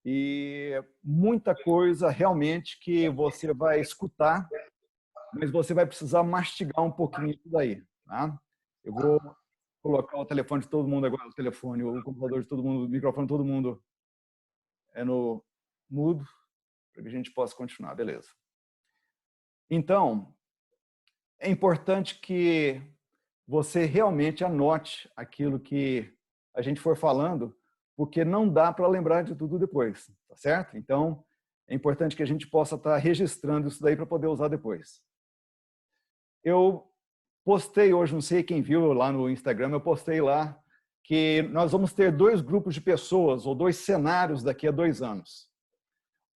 e muita coisa realmente que você vai escutar, mas você vai precisar mastigar um pouquinho isso daí, tá? Eu vou colocar o telefone de todo mundo agora, o computador de todo mundo, o microfone de todo mundo é no mudo, para que a gente possa continuar, beleza. Então, é importante que você realmente anote aquilo que a gente for falando, porque não dá para lembrar de tudo depois, tá certo? Então, é importante que a gente possa estar registrando isso daí para poder usar depois. Eu postei hoje, não sei quem viu lá no Instagram, eu postei lá que nós vamos ter dois grupos de pessoas, ou dois cenários daqui a 2 anos.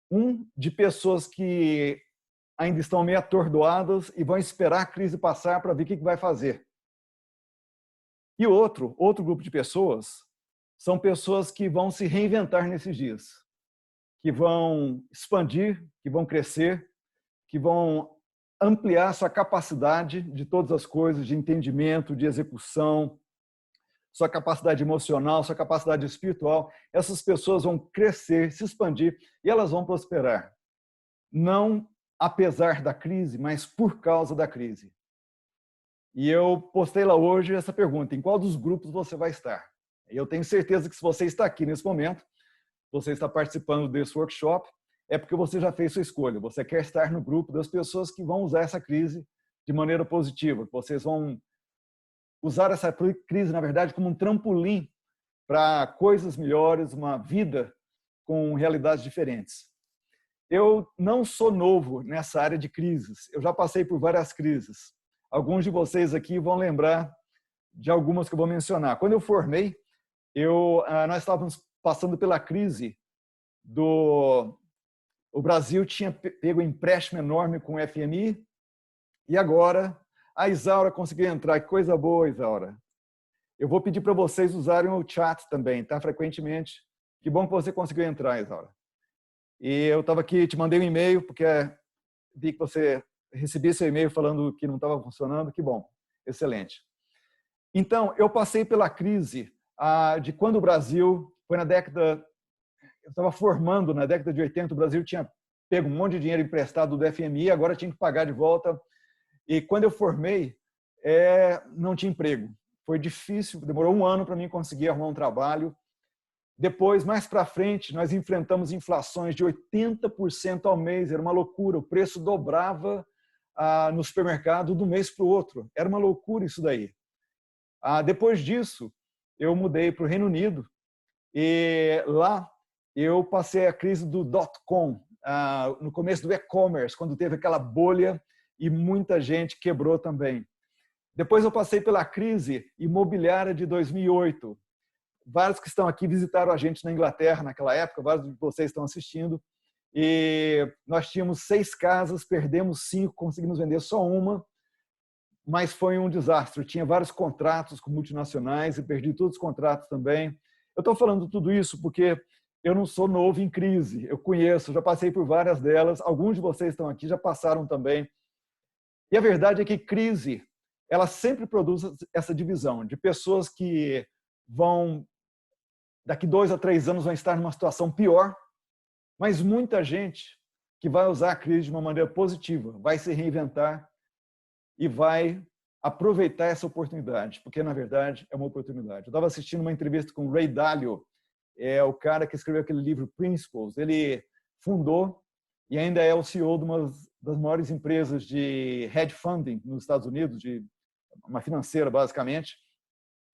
Um de pessoas que ainda estão meio atordoadas e vão esperar a crise passar para ver o que vai fazer. E outro grupo de pessoas são pessoas que vão se reinventar nesses dias, que vão expandir, que vão crescer, que vão ampliar sua capacidade de todas as coisas, de entendimento, de execução, sua capacidade emocional, sua capacidade espiritual. Essas pessoas vão crescer, se expandir e elas vão prosperar. Não apesar da crise, mas por causa da crise. E eu postei lá hoje essa pergunta: em qual dos grupos você vai estar? E eu tenho certeza que se você está aqui nesse momento, você está participando desse workshop, é porque você já fez sua escolha. Você quer estar no grupo das pessoas que vão usar essa crise de maneira positiva. Vocês vão usar essa crise, na verdade, como um trampolim para coisas melhores, uma vida com realidades diferentes. Eu não sou novo nessa área de crises. Eu já passei por várias crises. Alguns de vocês aqui vão lembrar de algumas que eu vou mencionar. Quando eu formei, nós estávamos passando pela crise o Brasil tinha pego um empréstimo enorme com o FMI e agora a Isaura conseguiu entrar. Que coisa boa, Isaura. Eu vou pedir para vocês usarem o chat também, tá? Frequentemente. Que bom que você conseguiu entrar, Isaura. E eu estava aqui, te mandei um e-mail, porque vi que você recebia seu e-mail falando que não estava funcionando. Que bom, excelente. Então, eu passei pela crise de quando o Brasil, foi na década, eu estava formando na década de 80, o Brasil tinha pego um monte de dinheiro emprestado do FMI, agora tinha que pagar de volta. E quando eu formei, não tinha emprego. Foi difícil, demorou 1 ano para mim conseguir arrumar um trabalho. Depois, mais para frente, nós enfrentamos inflações de 80% ao mês, era uma loucura, o preço dobrava no supermercado de um mês para o outro, era uma loucura isso daí. Depois disso, eu mudei para o Reino Unido e lá eu passei a crise do .com, no começo do e-commerce, quando teve aquela bolha e muita gente quebrou também. Depois eu passei pela crise imobiliária de 2008. Vários que estão aqui visitaram a gente na Inglaterra naquela época, vários de vocês estão assistindo. E nós tínhamos 6 casas, perdemos 5, conseguimos vender só uma, mas foi um desastre. Eu tinha vários contratos com multinacionais e perdi todos os contratos também. Eu estou falando tudo isso porque eu não sou novo em crise, eu conheço, já passei por várias delas, alguns de vocês estão aqui, já passaram também. E a verdade é que crise, ela sempre produz essa divisão de pessoas que vão, daqui 2 a 3 anos, vão estar numa situação pior, mas muita gente que vai usar a crise de uma maneira positiva, vai se reinventar e vai aproveitar essa oportunidade, porque, na verdade, é uma oportunidade. Eu estava assistindo uma entrevista com o Ray Dalio, o cara que escreveu aquele livro Principles. Ele fundou e ainda é o CEO de uma das maiores empresas de hedge funding nos Estados Unidos, de uma financeira, basicamente.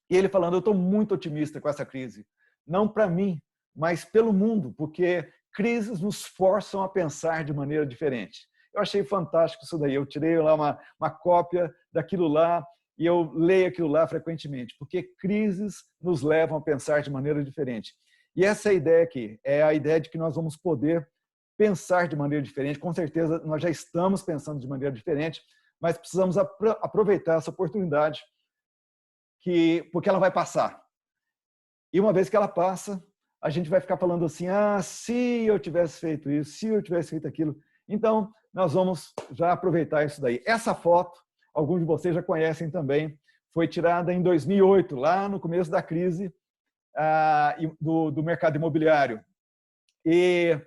E ele falando: eu estou muito otimista com essa crise. Não para mim, mas pelo mundo, porque crises nos forçam a pensar de maneira diferente. Eu achei fantástico isso daí. Eu tirei lá uma cópia daquilo lá e eu leio aquilo lá frequentemente, porque crises nos levam a pensar de maneira diferente. E essa é a ideia aqui, é a ideia de que nós vamos poder pensar de maneira diferente. Com certeza, nós já estamos pensando de maneira diferente, mas precisamos aproveitar essa oportunidade, porque ela vai passar. E uma vez que ela passa, a gente vai ficar falando assim: se eu tivesse feito isso, se eu tivesse feito aquilo. Então, nós vamos já aproveitar isso daí. Essa foto, alguns de vocês já conhecem também, foi tirada em 2008, lá no começo da crise do mercado imobiliário. E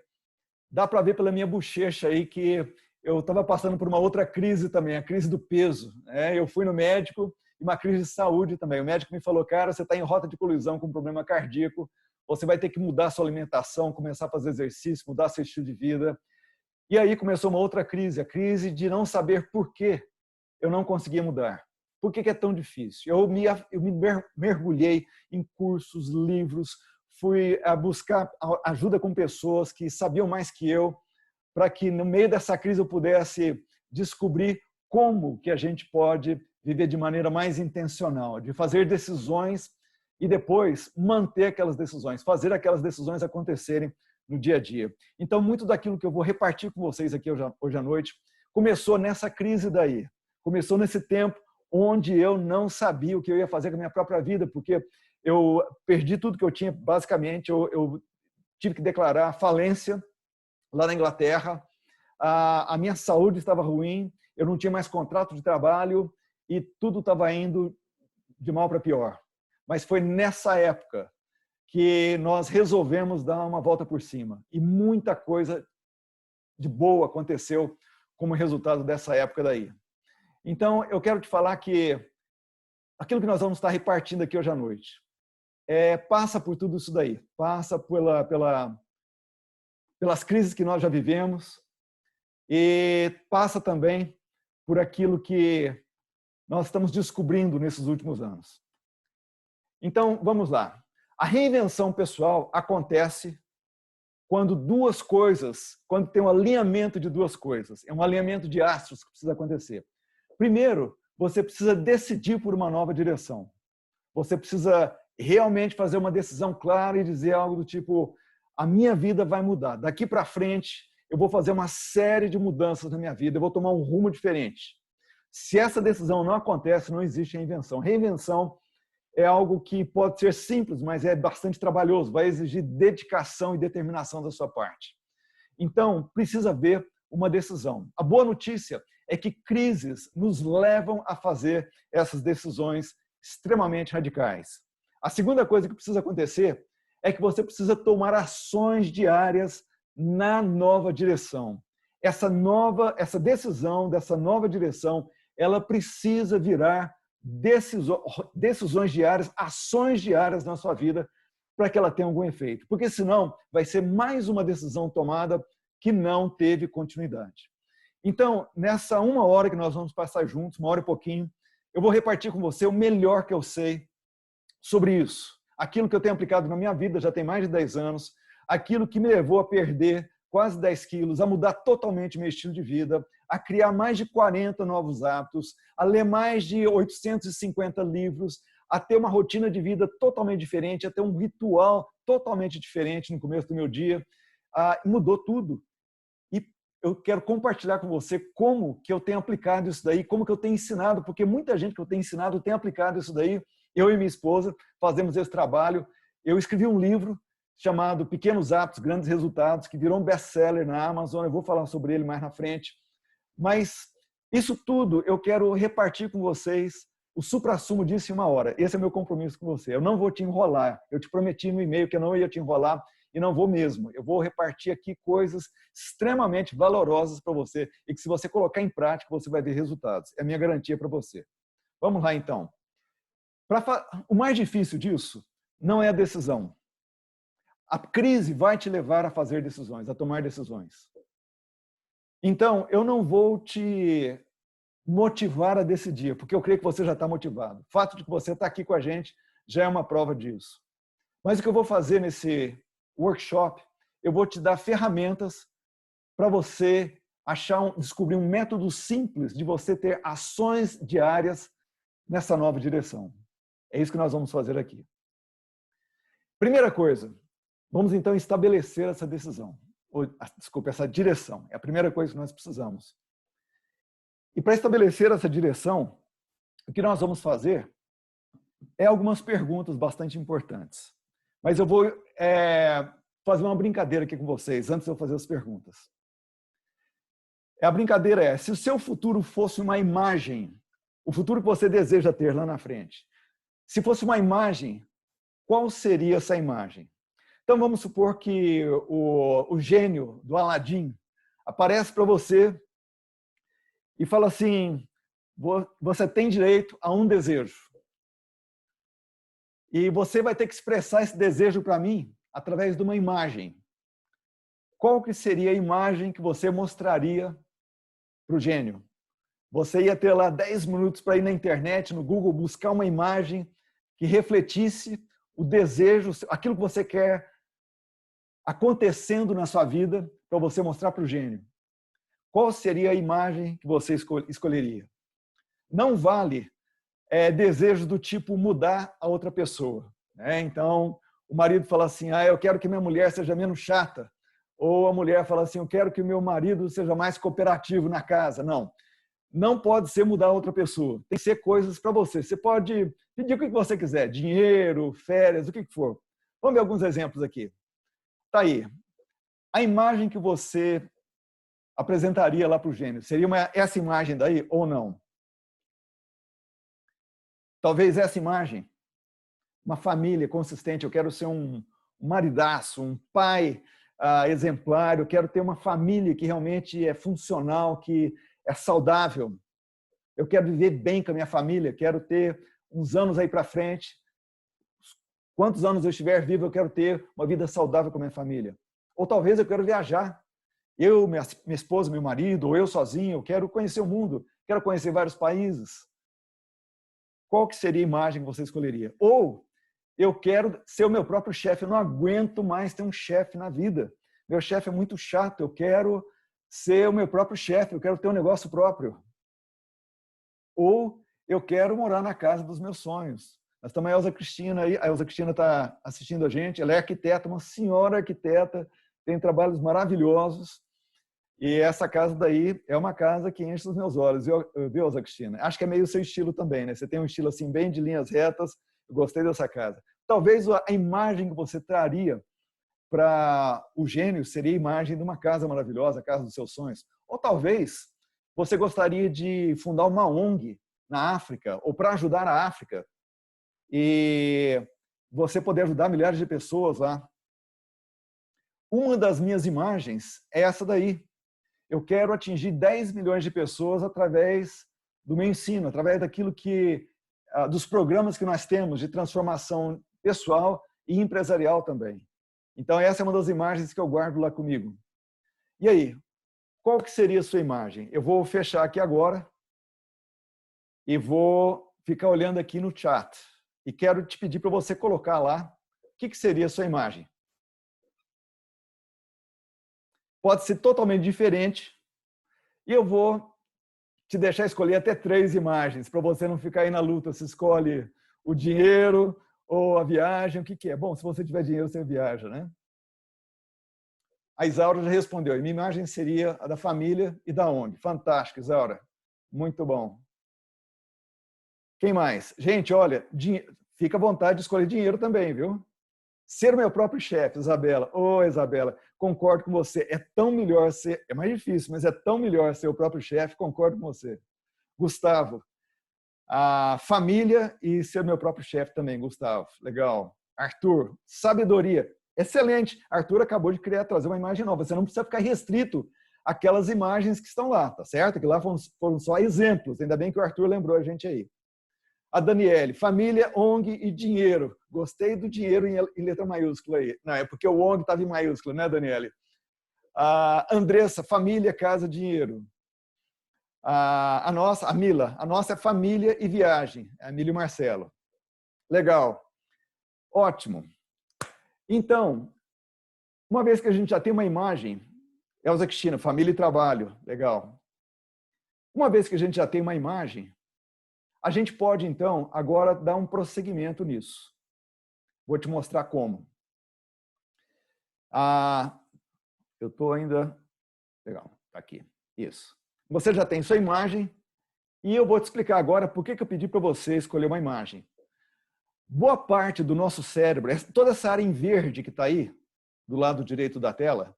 dá para ver pela minha bochecha aí que eu estava passando por uma outra crise também, a crise do peso. Eu fui no médico, e uma crise de saúde também. O médico me falou, cara, você está em rota de colisão com um problema cardíaco, você vai ter que mudar sua alimentação, começar a fazer exercício, mudar seu estilo de vida. E aí começou uma outra crise, a crise de não saber por que eu não conseguia mudar. Por que é tão difícil? Eu me mergulhei em cursos, livros, fui buscar ajuda com pessoas que sabiam mais que eu, para que no meio dessa crise eu pudesse descobrir como que a gente pode viver de maneira mais intencional, de fazer decisões e depois manter aquelas decisões, fazer aquelas decisões acontecerem no dia a dia. Então, muito daquilo que eu vou repartir com vocês aqui hoje à noite começou nessa crise daí. Começou nesse tempo onde eu não sabia o que eu ia fazer com a minha própria vida, porque eu perdi tudo que eu tinha, basicamente. Eu tive que declarar falência lá na Inglaterra. A minha saúde estava ruim, eu não tinha mais contrato de trabalho e tudo estava indo de mal para pior. Mas foi nessa época que nós resolvemos dar uma volta por cima. E muita coisa de boa aconteceu como resultado dessa época daí. Então, eu quero te falar que aquilo que nós vamos estar repartindo aqui hoje à noite passa por tudo isso daí. Passa pelas crises que nós já vivemos e passa também por aquilo que nós estamos descobrindo nesses últimos anos. Então, vamos lá. A reinvenção pessoal acontece quando quando tem um alinhamento de duas coisas. É um alinhamento de astros que precisa acontecer. Primeiro, você precisa decidir por uma nova direção. Você precisa realmente fazer uma decisão clara e dizer algo do tipo, a minha vida vai mudar. Daqui para frente, eu vou fazer uma série de mudanças na minha vida, eu vou tomar um rumo diferente. Se essa decisão não acontece, não existe reinvenção. Reinvenção é algo que pode ser simples, mas é bastante trabalhoso, vai exigir dedicação e determinação da sua parte. Então, precisa haver uma decisão. A boa notícia é que crises nos levam a fazer essas decisões extremamente radicais. A segunda coisa que precisa acontecer é que você precisa tomar ações diárias na nova direção. Essa decisão dessa nova direção, ela precisa virar decisões diárias, ações diárias na sua vida para que ela tenha algum efeito. Porque senão vai ser mais uma decisão tomada que não teve continuidade. Então, nessa 1 hora que nós vamos passar juntos, 1 hora e pouquinho, eu vou repartir com você o melhor que eu sei sobre isso. Aquilo que eu tenho aplicado na minha vida já tem mais de 10 anos, aquilo que me levou a perder quase 10 quilos, a mudar totalmente meu estilo de vida, a criar mais de 40 novos hábitos, a ler mais de 850 livros, a ter uma rotina de vida totalmente diferente, a ter um ritual totalmente diferente no começo do meu dia. Mudou tudo. E eu quero compartilhar com você como que eu tenho aplicado isso daí, como que eu tenho ensinado, porque muita gente que eu tenho ensinado tem aplicado isso daí. Eu e minha esposa fazemos esse trabalho. Eu escrevi um livro chamado Pequenos Hábitos, Grandes Resultados, que virou um best-seller na Amazon. Eu vou falar sobre ele mais na frente. Mas isso tudo eu quero repartir com vocês o suprassumo disso em 1 hora. Esse é o meu compromisso com você. Eu não vou te enrolar. Eu te prometi no e-mail que eu não ia te enrolar e não vou mesmo. Eu vou repartir aqui coisas extremamente valorosas para você e que se você colocar em prática, você vai ver resultados. É a minha garantia para você. Vamos lá, então. O mais difícil disso não é a decisão. A crise vai te levar a fazer decisões, a tomar decisões. Então, eu não vou te motivar a decidir, porque eu creio que você já está motivado. O fato de que você está aqui com a gente já é uma prova disso. Mas o que eu vou fazer nesse workshop, eu vou te dar ferramentas para você descobrir um método simples de você ter ações diárias nessa nova direção. É isso que nós vamos fazer aqui. Primeira coisa, vamos então estabelecer essa decisão. Desculpa, essa direção. É a primeira coisa que nós precisamos. E para estabelecer essa direção, o que nós vamos fazer é algumas perguntas bastante importantes. Mas eu vou fazer uma brincadeira aqui com vocês, antes de eu fazer as perguntas. A brincadeira é, se o seu futuro fosse uma imagem, o futuro que você deseja ter lá na frente, se fosse uma imagem, qual seria essa imagem? Então, vamos supor que o gênio do Aladim aparece para você e fala assim, você tem direito a um desejo. E você vai ter que expressar esse desejo para mim através de uma imagem. Qual que seria a imagem que você mostraria para o gênio? Você ia ter lá 10 minutos para ir na internet, no Google, buscar uma imagem que refletisse o desejo, aquilo que você quer acontecendo na sua vida, para você mostrar para o gênio. Qual seria a imagem que você escolheria? Não vale desejos do tipo mudar a outra pessoa, né? Então, o marido fala assim, eu quero que minha mulher seja menos chata. Ou a mulher fala assim, eu quero que o meu marido seja mais cooperativo na casa. Não pode ser mudar a outra pessoa. Tem que ser coisas para você. Você pode pedir o que você quiser, dinheiro, férias, o que for. Vamos ver alguns exemplos aqui. Tá aí. A imagem que você apresentaria lá para o gênio, seria essa imagem daí ou não? Talvez essa imagem, uma família consistente, eu quero ser um maridaço, um pai exemplar, eu quero ter uma família que realmente é funcional, que é saudável. Eu quero viver bem com a minha família, quero ter uns anos aí para frente. Quantos anos eu estiver vivo, eu quero ter uma vida saudável com a minha família. Ou talvez eu quero viajar. Eu, minha esposa, meu marido, ou eu sozinho, eu quero conhecer o mundo, quero conhecer vários países. Qual que seria a imagem que você escolheria? Ou eu quero ser o meu próprio chefe, eu não aguento mais ter um chefe na vida. Meu chefe é muito chato, eu quero ser o meu próprio chefe, eu quero ter um negócio próprio. Ou eu quero morar na casa dos meus sonhos. Nós estamos a Elza Cristina aí, a Elza Cristina está assistindo a gente, ela é arquiteta, uma senhora arquiteta, tem trabalhos maravilhosos, e essa casa daí é uma casa que enche os meus olhos, viu, Elza Cristina? Acho que é meio o seu estilo também, né? Você tem um estilo assim bem de linhas retas, eu gostei dessa casa. Talvez a imagem que você traria para o gênio seria a imagem de uma casa maravilhosa, a casa dos seus sonhos. Ou talvez você gostaria de fundar uma ONG na África, ou para ajudar a África, e você poder ajudar milhares de pessoas lá. Uma das minhas imagens é essa daí. Eu quero atingir 10 milhões de pessoas através do meu ensino, através dos programas que nós temos de transformação pessoal e empresarial também. Então, essa é uma das imagens que eu guardo lá comigo. E aí, qual que seria a sua imagem? Eu vou fechar aqui agora e vou ficar olhando aqui no chat. E quero te pedir para você colocar lá o que seria a sua imagem. Pode ser totalmente diferente. E eu vou te deixar escolher até 3 imagens, para você não ficar aí na luta. Se escolhe o dinheiro ou a viagem, o que é? Bom, se você tiver dinheiro, você viaja, né? A Isaura já respondeu. Minha imagem seria a da família e da ONG. Fantástico, Isaura. Muito bom. Quem mais? Gente, olha, fica à vontade de escolher dinheiro também, viu? Ser o meu próprio chefe, Isabela. Isabela, concordo com você. É tão melhor ser... É mais difícil, mas é tão melhor ser o próprio chefe. Concordo com você. Gustavo. A família e ser meu próprio chefe também, Gustavo. Legal. Arthur. Sabedoria. Excelente. Arthur acabou de trazer uma imagem nova. Você não precisa ficar restrito àquelas imagens que estão lá, tá certo? Que lá foram só exemplos. Ainda bem que o Arthur lembrou a gente aí. A Daniele, família, ONG e dinheiro. Gostei do dinheiro em letra maiúscula aí. Não, é porque o ONG estava em maiúscula, né, Daniele? A Andressa, família, casa, dinheiro. A Mila, a nossa é família e viagem. A Mila e o Marcelo. Legal. Ótimo. Então, uma vez que a gente já tem uma imagem, Elza Cristina, família e trabalho. Legal. Uma vez que a gente já tem uma imagem, a gente pode, então, agora dar um prosseguimento nisso. Vou te mostrar como. Eu estou ainda... Legal, está aqui. Isso. Você já tem sua imagem e eu vou te explicar agora por que eu pedi para você escolher uma imagem. Boa parte do nosso cérebro, toda essa área em verde que está aí, do lado direito da tela,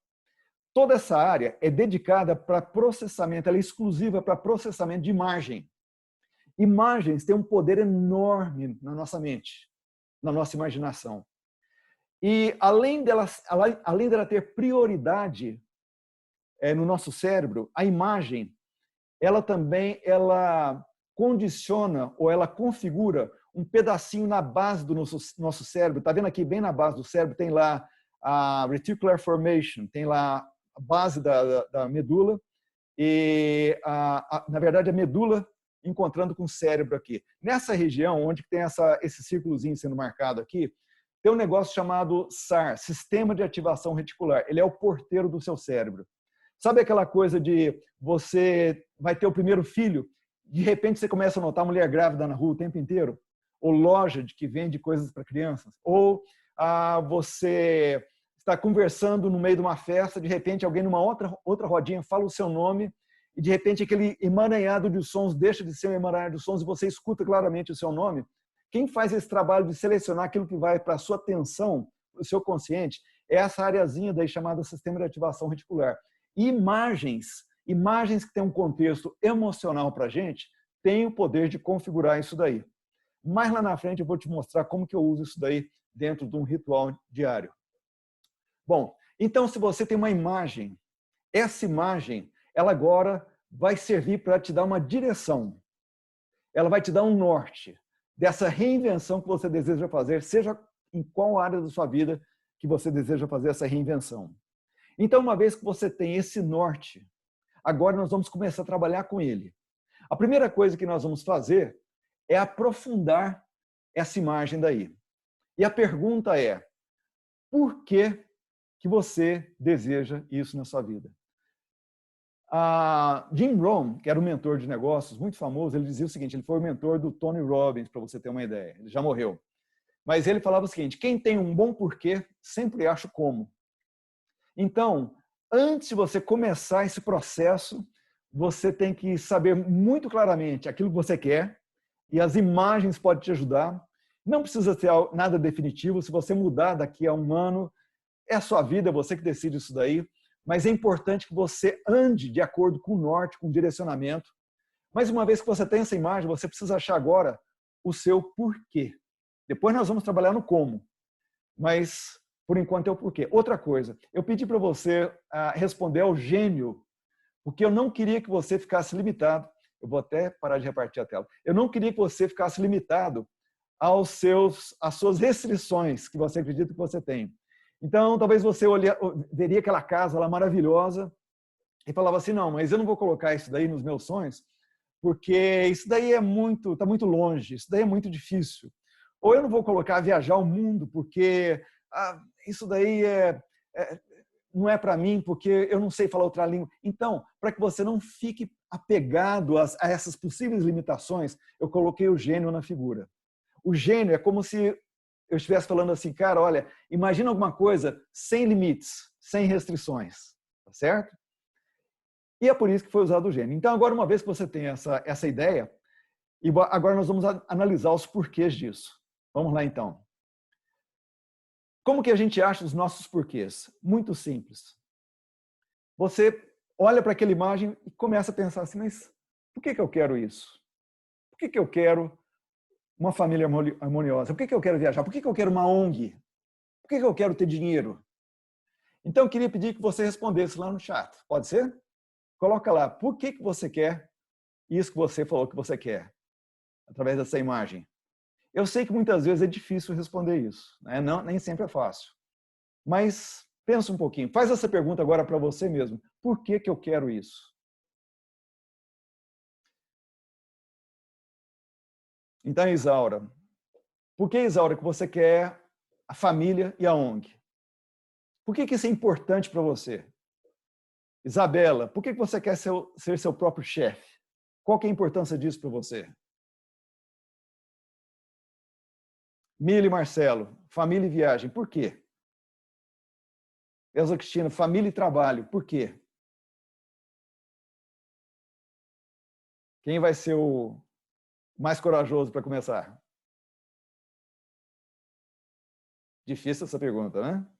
toda essa área é dedicada para processamento, ela é exclusiva para processamento de imagem. Imagens têm um poder enorme na nossa mente, na nossa imaginação. E além dela ter prioridade no nosso cérebro, a imagem, ela também condiciona ou ela configura um pedacinho na base do nosso cérebro. Está vendo aqui, bem na base do cérebro, tem lá a reticular formation, tem lá a base da medula, e, na verdade, a medula encontrando com o cérebro aqui. Nessa região, onde tem esse círculozinho sendo marcado aqui, tem um negócio chamado SAR, Sistema de Ativação Reticular. Ele é o porteiro do seu cérebro. Sabe aquela coisa de você vai ter o primeiro filho, de repente você começa a notar mulher grávida na rua o tempo inteiro? Ou loja que vende coisas para crianças? Ou você está conversando no meio de uma festa, de repente alguém numa outra rodinha fala o seu nome e de repente aquele emaranhado de sons deixa de ser um emaranhado de sons e você escuta claramente o seu nome? Quem faz esse trabalho de selecionar aquilo que vai para a sua atenção, para o seu consciente, é essa areazinha daí chamada sistema de ativação reticular. E imagens que têm um contexto emocional para a gente, têm o poder de configurar isso daí. Mais lá na frente eu vou te mostrar como que eu uso isso daí dentro de um ritual diário. Bom, então se você tem uma imagem, essa imagem, ela agora vai servir para te dar uma direção. Ela vai te dar um norte dessa reinvenção que você deseja fazer, seja em qual área da sua vida que você deseja fazer essa reinvenção. Então, uma vez que você tem esse norte, agora nós vamos começar a trabalhar com ele. A primeira coisa que nós vamos fazer é aprofundar essa imagem daí. E a pergunta é, por que você deseja isso na sua vida? Jim Rohn, que era um mentor de negócios muito famoso, ele dizia o seguinte, ele foi o mentor do Tony Robbins, para você ter uma ideia, ele já morreu. Mas ele falava o seguinte, quem tem um bom porquê, sempre acha o como. Então, antes de você começar esse processo, você tem que saber muito claramente aquilo que você quer, e as imagens podem te ajudar. Não precisa ser nada definitivo, se você mudar daqui a um ano, é a sua vida, é você que decide isso daí, mas é importante que você ande de acordo com o norte, com o direcionamento. Mas uma vez que você tem essa imagem, você precisa achar agora o seu porquê. Depois nós vamos trabalhar no como, mas por enquanto é o porquê. Outra coisa, eu pedi para você responder ao gênio, porque eu não queria que você ficasse limitado, eu vou até parar de repartir a tela, eu não queria que você ficasse limitado às suas restrições que você acredita que você tem. Então, talvez você veria aquela casa lá maravilhosa e falava assim, não, mas eu não vou colocar isso daí nos meus sonhos, porque isso daí está muito longe, isso daí é muito difícil. Ou eu não vou colocar viajar o mundo, porque isso daí não é para mim, porque eu não sei falar outra língua. Então, para que você não fique apegado a essas possíveis limitações, eu coloquei o gênio na figura. O gênio é como se eu estivesse falando assim, cara, olha, imagina alguma coisa sem limites, sem restrições, tá certo? E é por isso que foi usado o gênio. Então, agora, uma vez que você tem essa ideia, e agora nós vamos analisar os porquês disso. Vamos lá, então. Como que a gente acha os nossos porquês? Muito simples. Você olha para aquela imagem e começa a pensar assim, mas por que eu quero isso? Por que eu quero uma família harmoniosa? Por que eu quero viajar? Por que eu quero uma ONG? Por que eu quero ter dinheiro? Então, eu queria pedir que você respondesse lá no chat. Pode ser? Coloca lá, por que você quer isso que você falou que você quer? Através dessa imagem. Eu sei que muitas vezes é difícil responder isso, né? Não, nem sempre é fácil. Mas pensa um pouquinho. Faz essa pergunta agora para você mesmo. Por que eu quero isso? Então, Isaura, por que, Isaura, que você quer a família e a ONG? Por que isso é importante para você? Isabela, por que você quer ser seu próprio chefe? Qual que é a importância disso para você? Mili e Marcelo, família e viagem, por quê? Elza Cristina, família e trabalho, por quê? Quem vai ser o mais corajoso para começar? Difícil essa pergunta, né?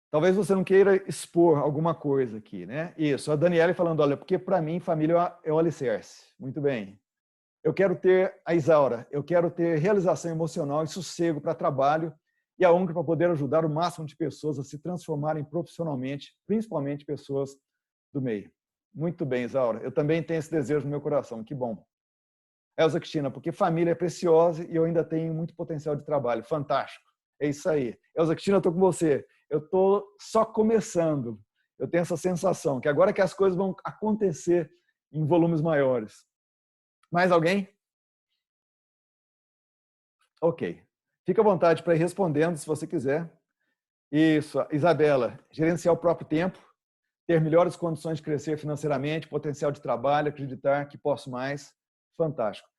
Talvez você não queira expor alguma coisa aqui, né? Isso, a Daniela falando, olha, porque para mim família é o alicerce. Muito bem. Eu quero ter a Isaura, eu quero ter realização emocional e sossego para trabalho e a ONG para poder ajudar o máximo de pessoas a se transformarem profissionalmente, principalmente pessoas do meio. Muito bem, Isaura. Eu também tenho esse desejo no meu coração. Que bom. Elza Cristina, porque família é preciosa e eu ainda tenho muito potencial de trabalho. Fantástico. É isso aí. Elza Cristina, eu estou com você. Eu estou só começando. Eu tenho essa sensação que agora que as coisas vão acontecer em volumes maiores. Mais alguém? Ok. Fica à vontade para ir respondendo, se você quiser. Isso. Isabela, gerenciar o próprio tempo, ter melhores condições de crescer financeiramente, potencial de trabalho, acreditar que posso mais. Fantástico.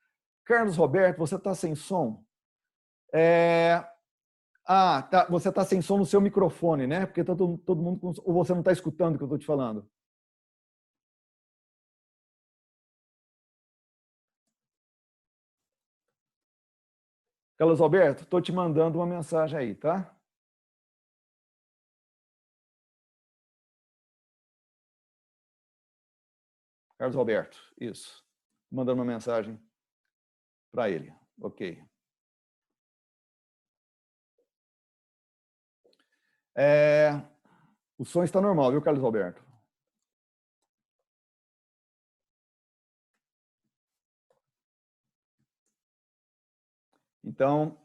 Carlos Roberto, você está sem som? Tá. Você está sem som no seu microfone, né? Porque tá todo mundo com... Ou você não está escutando o que eu estou te falando? Carlos Roberto, estou te mandando uma mensagem aí, tá? Carlos Roberto, isso. Mandando uma mensagem para ele. Ok. O som está normal, viu, Carlos Alberto? Então,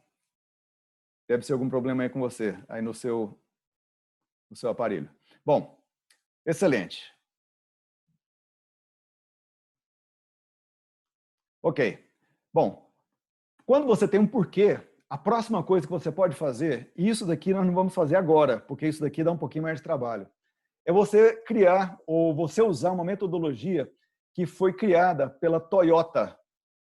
deve ser algum problema aí com você, aí no seu aparelho. Bom, excelente. Ok. Bom, quando você tem um porquê, a próxima coisa que você pode fazer, e isso daqui nós não vamos fazer agora, porque isso daqui dá um pouquinho mais de trabalho, é você criar ou você usar uma metodologia que foi criada pela Toyota,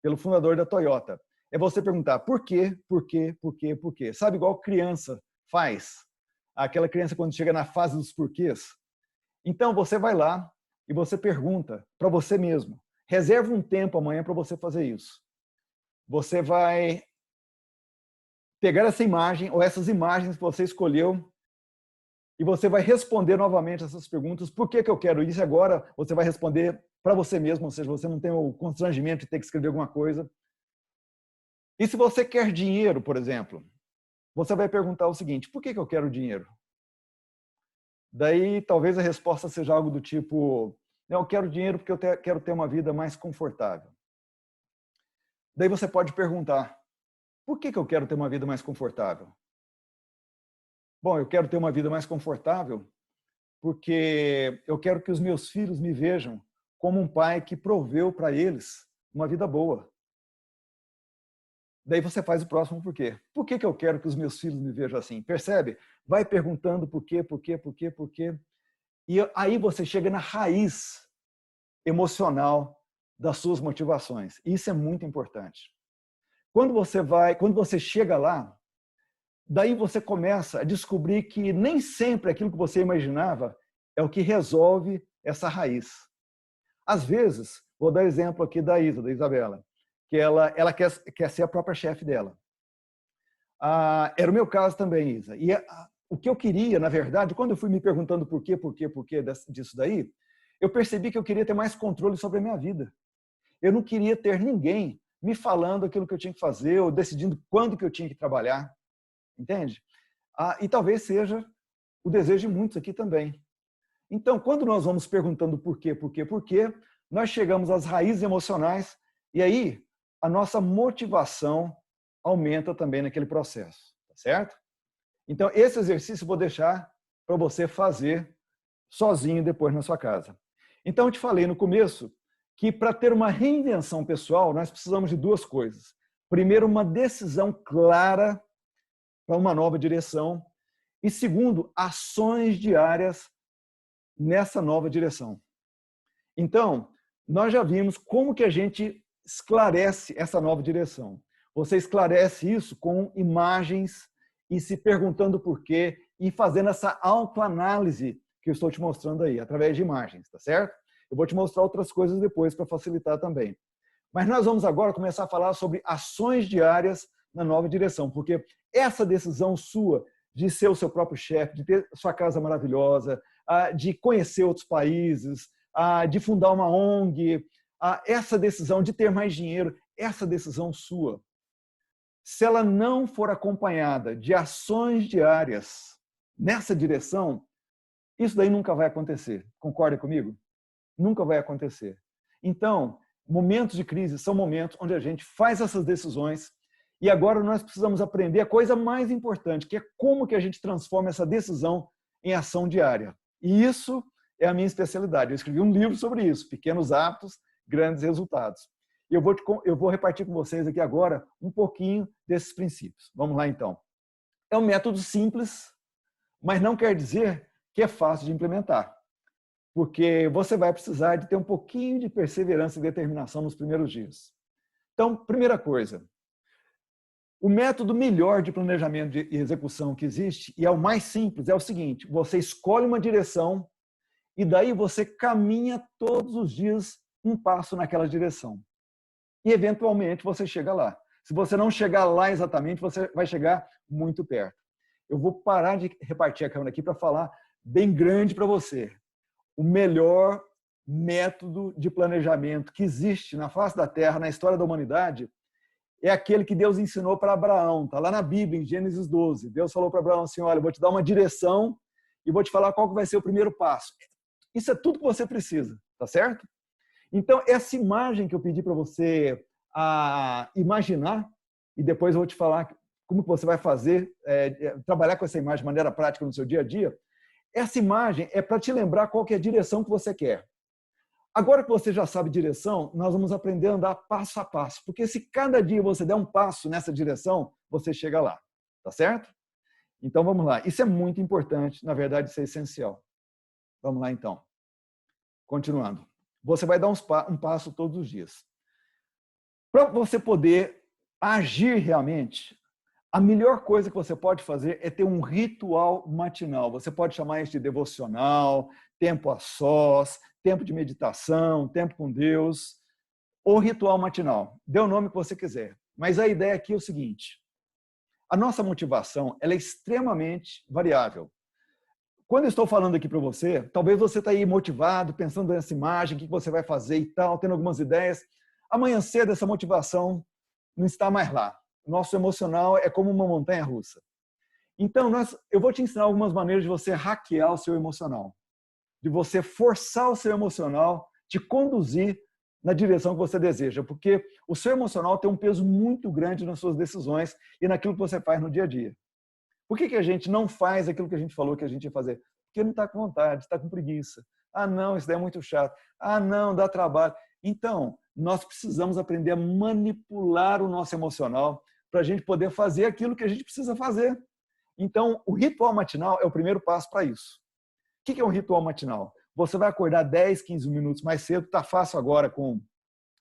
pelo fundador da Toyota. É você perguntar por quê, por quê, por quê, por quê. Sabe, igual criança faz, aquela criança quando chega na fase dos porquês. Então, você vai lá e você pergunta para você mesmo. Reserva um tempo amanhã para você fazer isso. Você vai pegar essa imagem ou essas imagens que você escolheu e você vai responder novamente essas perguntas. Por que eu quero isso? Agora você vai responder para você mesmo, ou seja, você não tem o constrangimento de ter que escrever alguma coisa. E se você quer dinheiro, por exemplo, você vai perguntar o seguinte: por que eu quero dinheiro? Daí talvez a resposta seja algo do tipo: eu quero dinheiro porque eu quero ter uma vida mais confortável. Daí você pode perguntar: por que eu quero ter uma vida mais confortável? Bom, eu quero ter uma vida mais confortável porque eu quero que os meus filhos me vejam como um pai que proveu para eles uma vida boa. Daí você faz o próximo porquê. Por que eu quero que os meus filhos me vejam assim? Percebe? Vai perguntando por quê, por quê, por quê, por quê. E aí você chega na raiz emocional das suas motivações. Isso é muito importante. Quando você chega lá, daí você começa a descobrir que nem sempre aquilo que você imaginava é o que resolve essa raiz. Às vezes, vou dar exemplo aqui da Isabela, que ela quer ser a própria chefe dela. Era o meu caso também, Isa. E o que eu queria, na verdade, quando eu fui me perguntando por quê disso daí, eu percebi que eu queria ter mais controle sobre a minha vida. Eu não queria ter ninguém me falando aquilo que eu tinha que fazer ou decidindo quando que eu tinha que trabalhar. Entende? E talvez seja o desejo de muitos aqui também. Então, quando nós vamos perguntando por quê, nós chegamos às raízes emocionais e aí a nossa motivação aumenta também naquele processo, tá certo? Então, esse exercício eu vou deixar para você fazer sozinho depois na sua casa. Então, eu te falei no começo que para ter uma reinvenção pessoal, nós precisamos de duas coisas. Primeiro, uma decisão clara para uma nova direção e segundo, ações diárias nessa nova direção. Então, nós já vimos como que a gente esclarece essa nova direção. Você esclarece isso com imagens e se perguntando por quê e fazendo essa autoanálise que eu estou te mostrando aí, através de imagens, tá certo? Eu vou te mostrar outras coisas depois para facilitar também. Mas nós vamos agora começar a falar sobre ações diárias na nova direção, porque essa decisão sua de ser o seu próprio chefe, de ter sua casa maravilhosa, de conhecer outros países, de fundar uma ONG, essa decisão de ter mais dinheiro, essa decisão sua, se ela não for acompanhada de ações diárias nessa direção, isso daí nunca vai acontecer. Concorda comigo? Nunca vai acontecer. Então, momentos de crise são momentos onde a gente faz essas decisões e agora nós precisamos aprender a coisa mais importante, que é como que a gente transforma essa decisão em ação diária. E isso é a minha especialidade. Eu escrevi um livro sobre isso, Pequenos Hábitos, Grandes Resultados. E eu vou repartir com vocês aqui agora um pouquinho desses princípios. Vamos lá, então. É um método simples, mas não quer dizer que é fácil de implementar, porque você vai precisar de ter um pouquinho de perseverança e determinação nos primeiros dias. Então, primeira coisa, o método melhor de planejamento e execução que existe, e é o mais simples, é o seguinte: você escolhe uma direção e daí você caminha todos os dias um passo naquela direção. E, eventualmente, você chega lá. Se você não chegar lá exatamente, você vai chegar muito perto. Eu vou parar de repartir a câmera aqui para falar bem grande para você. O melhor método de planejamento que existe na face da Terra, na história da humanidade, é aquele que Deus ensinou para Abraão. Está lá na Bíblia, em Gênesis 12. Deus falou para Abraão assim: olha, eu vou te dar uma direção e vou te falar qual que vai ser o primeiro passo. Isso é tudo que você precisa, tá certo? Então, essa imagem que eu pedi para você imaginar, e depois eu vou te falar como que você vai fazer, trabalhar com essa imagem de maneira prática no seu dia a dia, essa imagem é para te lembrar qual que é a direção que você quer. Agora que você já sabe direção, nós vamos aprender a andar passo a passo, porque se cada dia você der um passo nessa direção, você chega lá, tá certo? Então, vamos lá. Isso é muito importante, na verdade, isso é essencial. Vamos lá, então. Continuando. Você vai dar um passo todos os dias. Para você poder agir realmente, a melhor coisa que você pode fazer é ter um ritual matinal. Você pode chamar isso de devocional, tempo a sós, tempo de meditação, tempo com Deus, ou ritual matinal. Dê o nome que você quiser. Mas a ideia aqui é o seguinte: a nossa motivação ela é extremamente variável. Quando eu estou falando aqui para você, talvez você está aí motivado, pensando nessa imagem, o que você vai fazer e tal, tendo algumas ideias. Amanhã cedo essa motivação não está mais lá. Nosso emocional é como uma montanha-russa. Então, eu vou te ensinar algumas maneiras de você hackear o seu emocional, de você forçar o seu emocional, te conduzir na direção que você deseja, porque o seu emocional tem um peso muito grande nas suas decisões e naquilo que você faz no dia a dia. Por que a gente não faz aquilo que a gente falou que a gente ia fazer? Porque não está com vontade, está com preguiça. Ah, não, isso daí é muito chato. Ah, não, dá trabalho. Então, nós precisamos aprender a manipular o nosso emocional para a gente poder fazer aquilo que a gente precisa fazer. Então, o ritual matinal é o primeiro passo para isso. O que é um ritual matinal? Você vai acordar 10, 15 minutos mais cedo, está fácil agora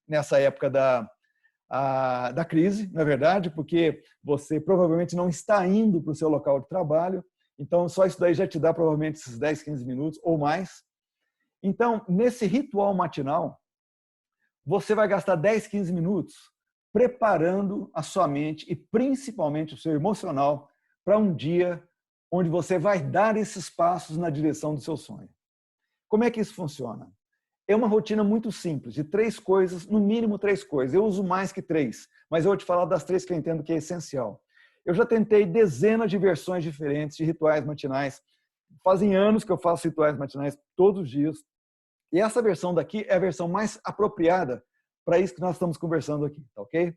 nessa época da crise, na verdade, porque você provavelmente não está indo para o seu local de trabalho, então só isso daí já te dá provavelmente esses 10, 15 minutos ou mais. Então, nesse ritual matinal, você vai gastar 10, 15 minutos preparando a sua mente e principalmente o seu emocional para um dia onde você vai dar esses passos na direção do seu sonho. Como é que isso funciona? É uma rotina muito simples, de 3 coisas, no mínimo 3 coisas. Eu uso mais que 3, mas eu vou te falar das 3 que eu entendo que é essencial. Eu já tentei dezenas de versões diferentes de rituais matinais. Fazem anos que eu faço rituais matinais todos os dias. E essa versão daqui é a versão mais apropriada para isso que nós estamos conversando aqui, tá ok?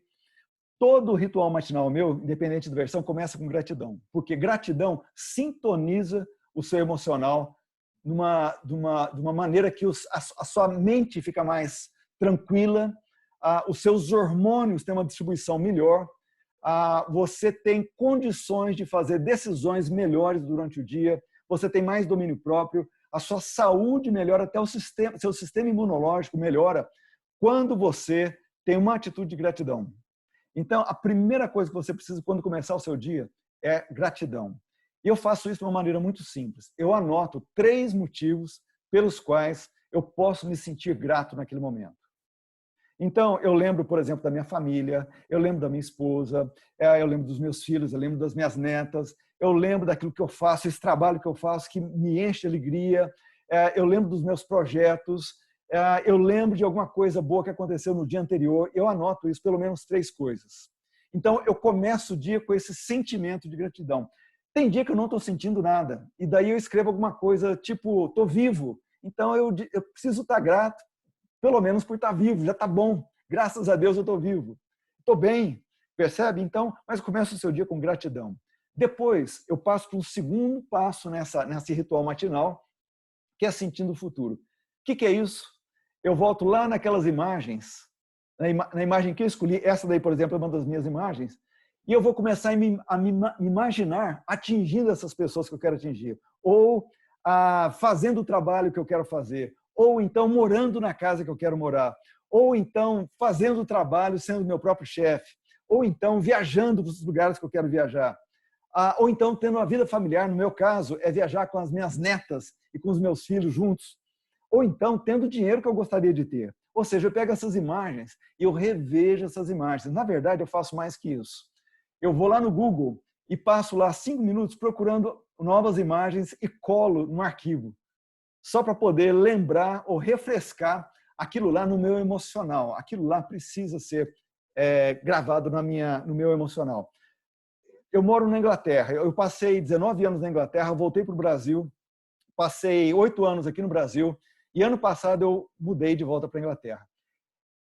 Todo ritual matinal meu, independente da versão, começa com gratidão. Porque gratidão sintoniza o seu emocional de uma maneira que a sua mente fica mais tranquila, os seus hormônios têm uma distribuição melhor, você tem condições de fazer decisões melhores durante o dia, você tem mais domínio próprio, a sua saúde melhora, até seu sistema imunológico melhora quando você tem uma atitude de gratidão. Então, a primeira coisa que você precisa quando começar o seu dia é gratidão. E eu faço isso de uma maneira muito simples. Eu anoto 3 motivos pelos quais eu posso me sentir grato naquele momento. Então, eu lembro, por exemplo, da minha família, eu lembro da minha esposa, eu lembro dos meus filhos, eu lembro das minhas netas, eu lembro daquilo que eu faço, esse trabalho que eu faço que me enche de alegria, eu lembro dos meus projetos, eu lembro de alguma coisa boa que aconteceu no dia anterior, eu anoto isso, pelo menos 3 coisas. Então, eu começo o dia com esse sentimento de gratidão. Tem dia que eu não estou sentindo nada, e daí eu escrevo alguma coisa tipo, estou vivo, então eu preciso estar grato, pelo menos por estar vivo, já está bom, graças a Deus eu estou vivo, estou bem, percebe? Então, mas começa o seu dia com gratidão. Depois, eu passo para um segundo passo nesse ritual matinal, que é sentindo o futuro. O que é isso? Eu volto lá naquelas imagens, na imagem que eu escolhi, essa daí, por exemplo, é uma das minhas imagens, e eu vou começar a me imaginar atingindo essas pessoas que eu quero atingir, ou fazendo o trabalho que eu quero fazer, ou então morando na casa que eu quero morar, ou então fazendo o trabalho sendo meu próprio chefe, ou então viajando para os lugares que eu quero viajar, ou então tendo uma vida familiar, no meu caso, é viajar com as minhas netas e com os meus filhos juntos, ou então tendo o dinheiro que eu gostaria de ter. Ou seja, eu pego essas imagens e eu revejo essas imagens. Na verdade, eu faço mais que isso. Eu vou lá no Google e passo lá 5 minutos procurando novas imagens e colo no arquivo, só para poder lembrar ou refrescar aquilo lá no meu emocional. Aquilo lá precisa ser gravado no meu emocional. Eu moro na Inglaterra. Eu passei 19 anos na Inglaterra, voltei para o Brasil, passei 8 anos aqui no Brasil, e ano passado eu mudei de volta para a Inglaterra.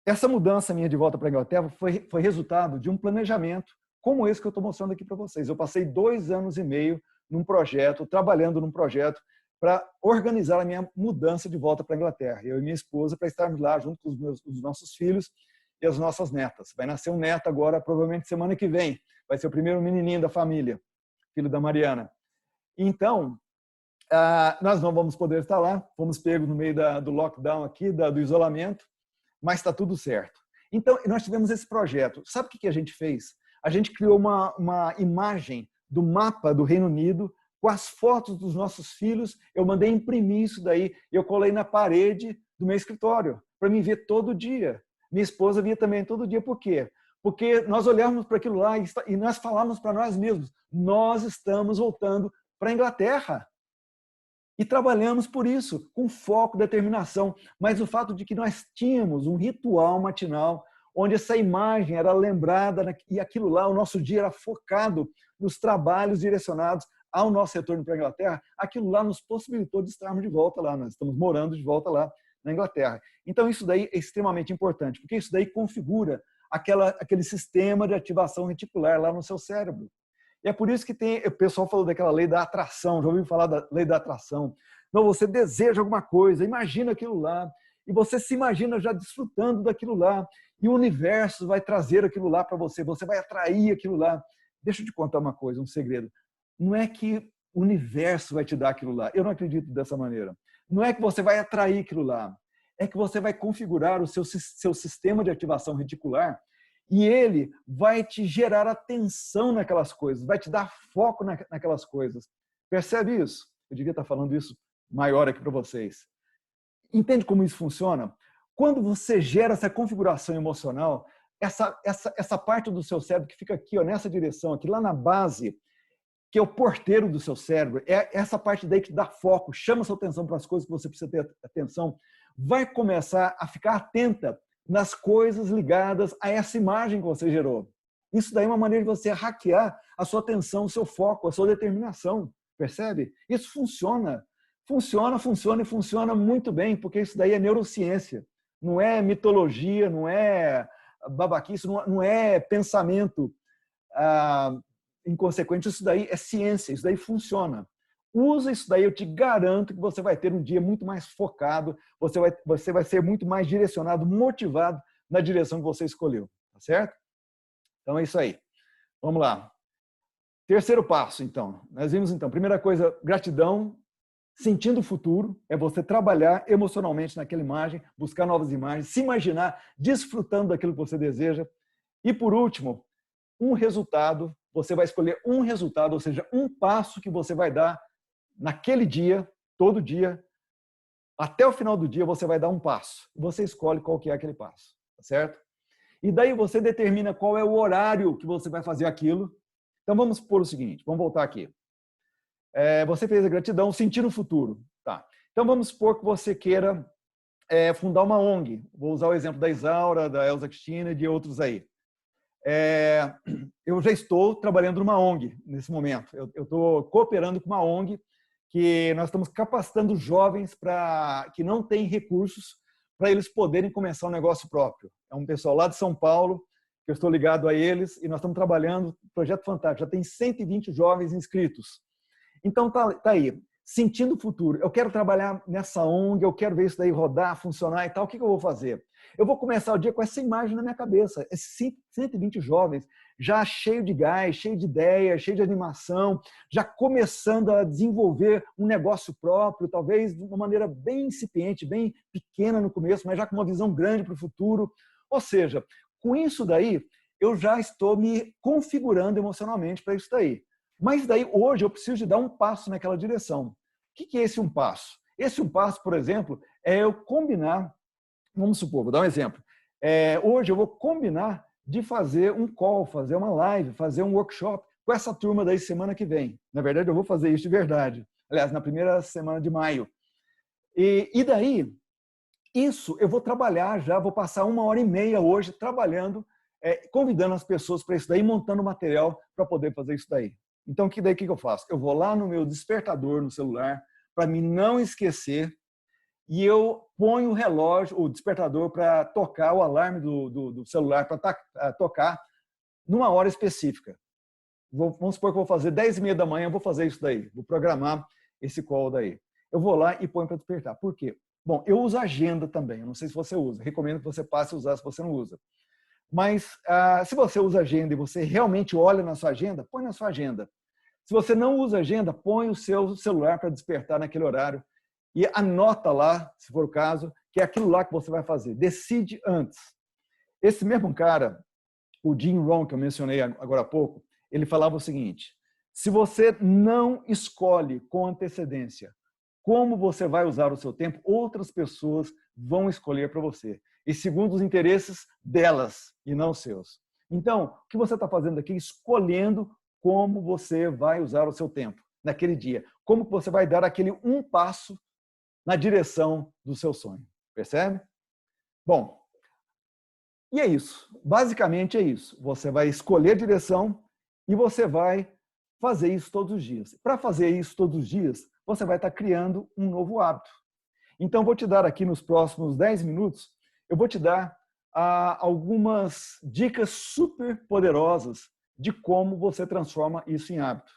Essa mudança minha de volta para a Inglaterra foi resultado de um planejamento como esse que eu estou mostrando aqui para vocês. Eu passei 2 anos e meio num projeto, trabalhando num projeto para organizar a minha mudança de volta para a Inglaterra. Eu e minha esposa, para estarmos lá junto com os nossos filhos e as nossas netas. Vai nascer um neto agora, provavelmente semana que vem. Vai ser o primeiro menininho da família, filho da Mariana. Então, nós não vamos poder estar lá, fomos pegos no meio do lockdown aqui, do isolamento, mas está tudo certo. Então, nós tivemos esse projeto. Sabe o que a gente fez? A gente criou uma imagem do mapa do Reino Unido com as fotos dos nossos filhos. Eu mandei imprimir isso daí, eu colei na parede do meu escritório, para me ver todo dia. Minha esposa via também todo dia. Por quê? Porque nós olhávamos para aquilo lá e nós falávamos para nós mesmos, nós estamos voltando para a Inglaterra. E trabalhamos por isso, com foco, determinação. Mas o fato de que nós tínhamos um ritual matinal, onde essa imagem era lembrada, e aquilo lá, o nosso dia era focado nos trabalhos direcionados ao nosso retorno para a Inglaterra, aquilo lá nos possibilitou de estarmos de volta lá. Nós estamos morando de volta lá na Inglaterra. Então, isso daí é extremamente importante, porque isso daí configura aquele sistema de ativação reticular lá no seu cérebro. E é por isso que o pessoal falou daquela lei da atração, já ouviu falar da lei da atração. Não, você deseja alguma coisa, imagina aquilo lá, e você se imagina já desfrutando daquilo lá, e o universo vai trazer aquilo lá para você, você vai atrair aquilo lá. Deixa eu te contar uma coisa, um segredo. Não é que o universo vai te dar aquilo lá, eu não acredito dessa maneira. Não é que você vai atrair aquilo lá, é que você vai configurar o seu sistema de ativação reticular e ele vai te gerar atenção naquelas coisas, vai te dar foco naquelas coisas. Percebe isso? Eu devia estar falando isso maior aqui para vocês. Entende como isso funciona? Quando você gera essa configuração emocional, essa parte do seu cérebro que fica aqui, ó, nessa direção, aqui lá na base, que é o porteiro do seu cérebro, é essa parte daí que dá foco, chama sua atenção para as coisas que você precisa ter atenção, vai começar a ficar atenta nas coisas ligadas a essa imagem que você gerou. Isso daí é uma maneira de você hackear a sua atenção, o seu foco, a sua determinação. Percebe? Isso funciona. Funciona e funciona muito bem, porque isso daí é neurociência. Não é mitologia, não é babaquice, não é pensamento inconsequente. Isso daí é ciência, isso daí funciona. Usa isso daí, eu te garanto que você vai ter um dia muito mais focado, você vai ser muito mais direcionado, motivado na direção que você escolheu, tá certo? Então é isso aí. Vamos lá. Terceiro passo, então. Nós vimos, então, primeira coisa, gratidão, sentindo o futuro, é você trabalhar emocionalmente naquela imagem, buscar novas imagens, se imaginar desfrutando daquilo que você deseja. E, por último, um resultado, você vai escolher um resultado, ou seja, um passo que você vai dar naquele dia, todo dia, até o final do dia você vai dar um passo. Você escolhe qual que é aquele passo, tá certo? E daí você determina qual é o horário que você vai fazer aquilo. Então vamos supor o seguinte, vamos voltar aqui. Você fez a gratidão, sentir o futuro. Tá. Então vamos supor que você queira fundar uma ONG. Vou usar o exemplo da Isaura, da Elza Cristina e de outros aí. Eu já estou trabalhando numa ONG nesse momento. Eu estou cooperando com uma ONG que nós estamos capacitando jovens que não têm recursos para eles poderem começar um negócio próprio. É um pessoal lá de São Paulo, que eu estou ligado a eles, e nós estamos trabalhando, projeto fantástico, já tem 120 jovens inscritos. Então tá aí, sentindo o futuro. Eu quero trabalhar nessa ONG, eu quero ver isso daí rodar, funcionar e tal. O que eu vou fazer? Eu vou começar o dia com essa imagem na minha cabeça. Esses 120 jovens já cheio de gás, cheio de ideia, cheio de animação, já começando a desenvolver um negócio próprio, talvez de uma maneira bem incipiente, bem pequena no começo, mas já com uma visão grande para o futuro. Ou seja, com isso daí, eu já estou me configurando emocionalmente para isso daí. Mas daí, hoje, eu preciso de dar um passo naquela direção. O que é esse um passo? Esse um passo, por exemplo, é eu combinar, vamos supor, vou dar um exemplo. Hoje eu vou combinar de fazer um call, fazer uma live, fazer um workshop com essa turma daí semana que vem. Na verdade, eu vou fazer isso de verdade. Aliás, na primeira semana de maio. E daí, isso eu vou trabalhar já, vou passar 1h30 hoje trabalhando, convidando as pessoas para isso daí, montando material para poder fazer isso daí. Então, o que eu faço? Eu vou lá no meu despertador no celular, para me não esquecer, e eu ponho o relógio, o despertador, para tocar, o alarme do celular, para tocar numa hora específica. Vamos supor que eu vou fazer 10h30 da manhã, eu vou fazer isso daí, vou programar esse call daí. Eu vou lá e ponho para despertar. Por quê? Bom, eu uso agenda também, eu não sei se você usa, recomendo que você passe a usar se você não usa. Mas se você usa agenda e você realmente olha na sua agenda, põe na sua agenda. Se você não usa agenda, põe o seu celular para despertar naquele horário e anota lá, se for o caso, que é aquilo lá que você vai fazer. Decide antes. Esse mesmo cara, o Jim Rohn, que eu mencionei agora há pouco, ele falava o seguinte: se você não escolhe com antecedência como você vai usar o seu tempo, outras pessoas vão escolher para você. E segundo os interesses delas e não os seus. Então, o que você está fazendo aqui? Escolhendo como você vai usar o seu tempo naquele dia. Como você vai dar aquele um passo na direção do seu sonho. Percebe? Bom, e é isso. Basicamente é isso. Você vai escolher a direção e você vai fazer isso todos os dias. Para fazer isso todos os dias, você vai estar criando um novo hábito. Então, vou te dar aqui nos próximos 10 minutos, eu vou te dar algumas dicas super poderosas de como você transforma isso em hábito.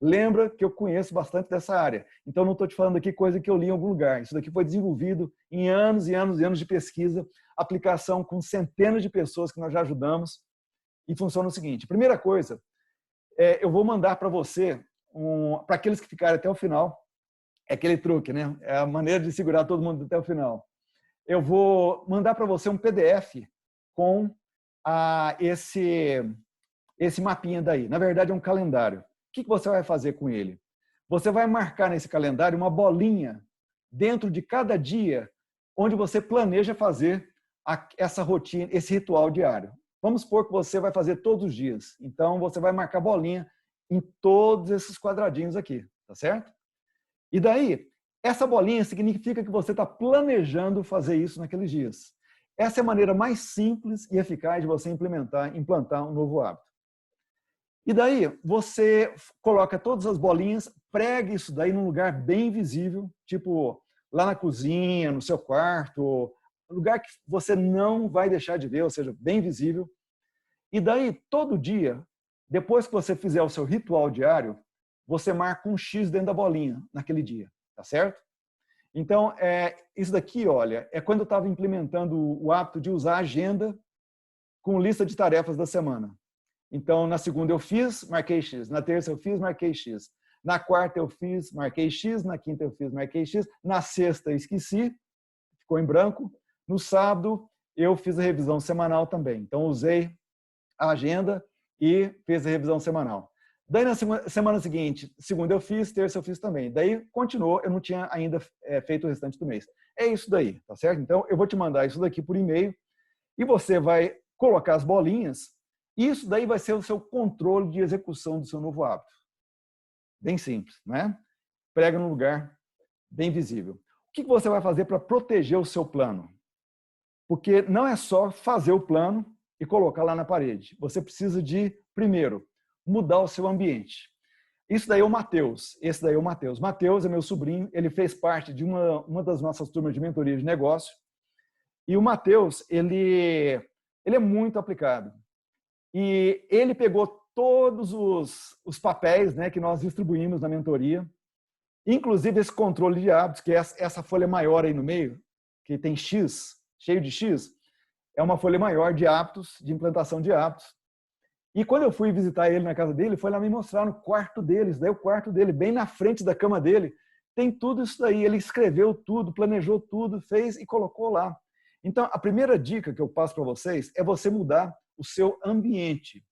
Lembra que eu conheço bastante dessa área, então não estou te falando aqui coisa que eu li em algum lugar. Isso daqui foi desenvolvido em anos e anos e anos de pesquisa, aplicação com centenas de pessoas que nós já ajudamos, e funciona o seguinte: primeira coisa, eu vou mandar para você, para aqueles que ficarem até o final, é aquele truque, né? É a maneira de segurar todo mundo até o final. Eu vou mandar para você um PDF com esse mapinha daí. Na verdade, é um calendário. O que você vai fazer com ele? Você vai marcar nesse calendário uma bolinha dentro de cada dia onde você planeja fazer essa rotina, esse ritual diário. Vamos supor que você vai fazer todos os dias. Então, você vai marcar bolinha em todos esses quadradinhos aqui, tá certo? E daí, essa bolinha significa que você está planejando fazer isso naqueles dias. Essa é a maneira mais simples e eficaz de você implantar um novo hábito. E daí, você coloca todas as bolinhas, prega isso daí num lugar bem visível, tipo lá na cozinha, no seu quarto, lugar que você não vai deixar de ver, ou seja, bem visível. E daí, todo dia, depois que você fizer o seu ritual diário, você marca um X dentro da bolinha naquele dia, tá certo? Então, isso daqui, olha, é quando eu estava implementando o hábito de usar a agenda com lista de tarefas da semana. Então, na segunda eu fiz, marquei X. Na terça eu fiz, marquei X. Na quarta eu fiz, marquei X. Na quinta eu fiz, marquei X. Na sexta eu esqueci, ficou em branco. No sábado eu fiz a revisão semanal também. Então, usei a agenda e fiz a revisão semanal. Daí, na semana seguinte, segunda eu fiz, terça eu fiz também. Daí, continuou, eu não tinha ainda feito o restante do mês. É isso daí, tá certo? Então, eu vou te mandar isso daqui por e-mail e você vai colocar as bolinhas. Isso daí vai ser o seu controle de execução do seu novo hábito. Bem simples, né? Prega num lugar bem visível. O que você vai fazer para proteger o seu plano? Porque não é só fazer o plano e colocar lá na parede. Você precisa de, primeiro, mudar o seu ambiente. Isso daí é o Matheus. Esse daí é o Matheus. Matheus é meu sobrinho. Ele fez parte de uma das nossas turmas de mentoria de negócio. E o Matheus, ele é muito aplicado. E ele pegou todos os papéis, né, que nós distribuímos na mentoria, inclusive esse controle de hábitos, que é essa folha maior aí no meio, que tem X, cheio de X, é uma folha maior de hábitos, de implantação de hábitos. E quando eu fui visitar ele na casa dele, foi lá me mostrar no quarto dele, isso daí é o quarto dele, bem na frente da cama dele, tem tudo isso daí. Ele escreveu tudo, planejou tudo, fez e colocou lá. Então, a primeira dica que eu passo para vocês é você mudar o seu ambiente.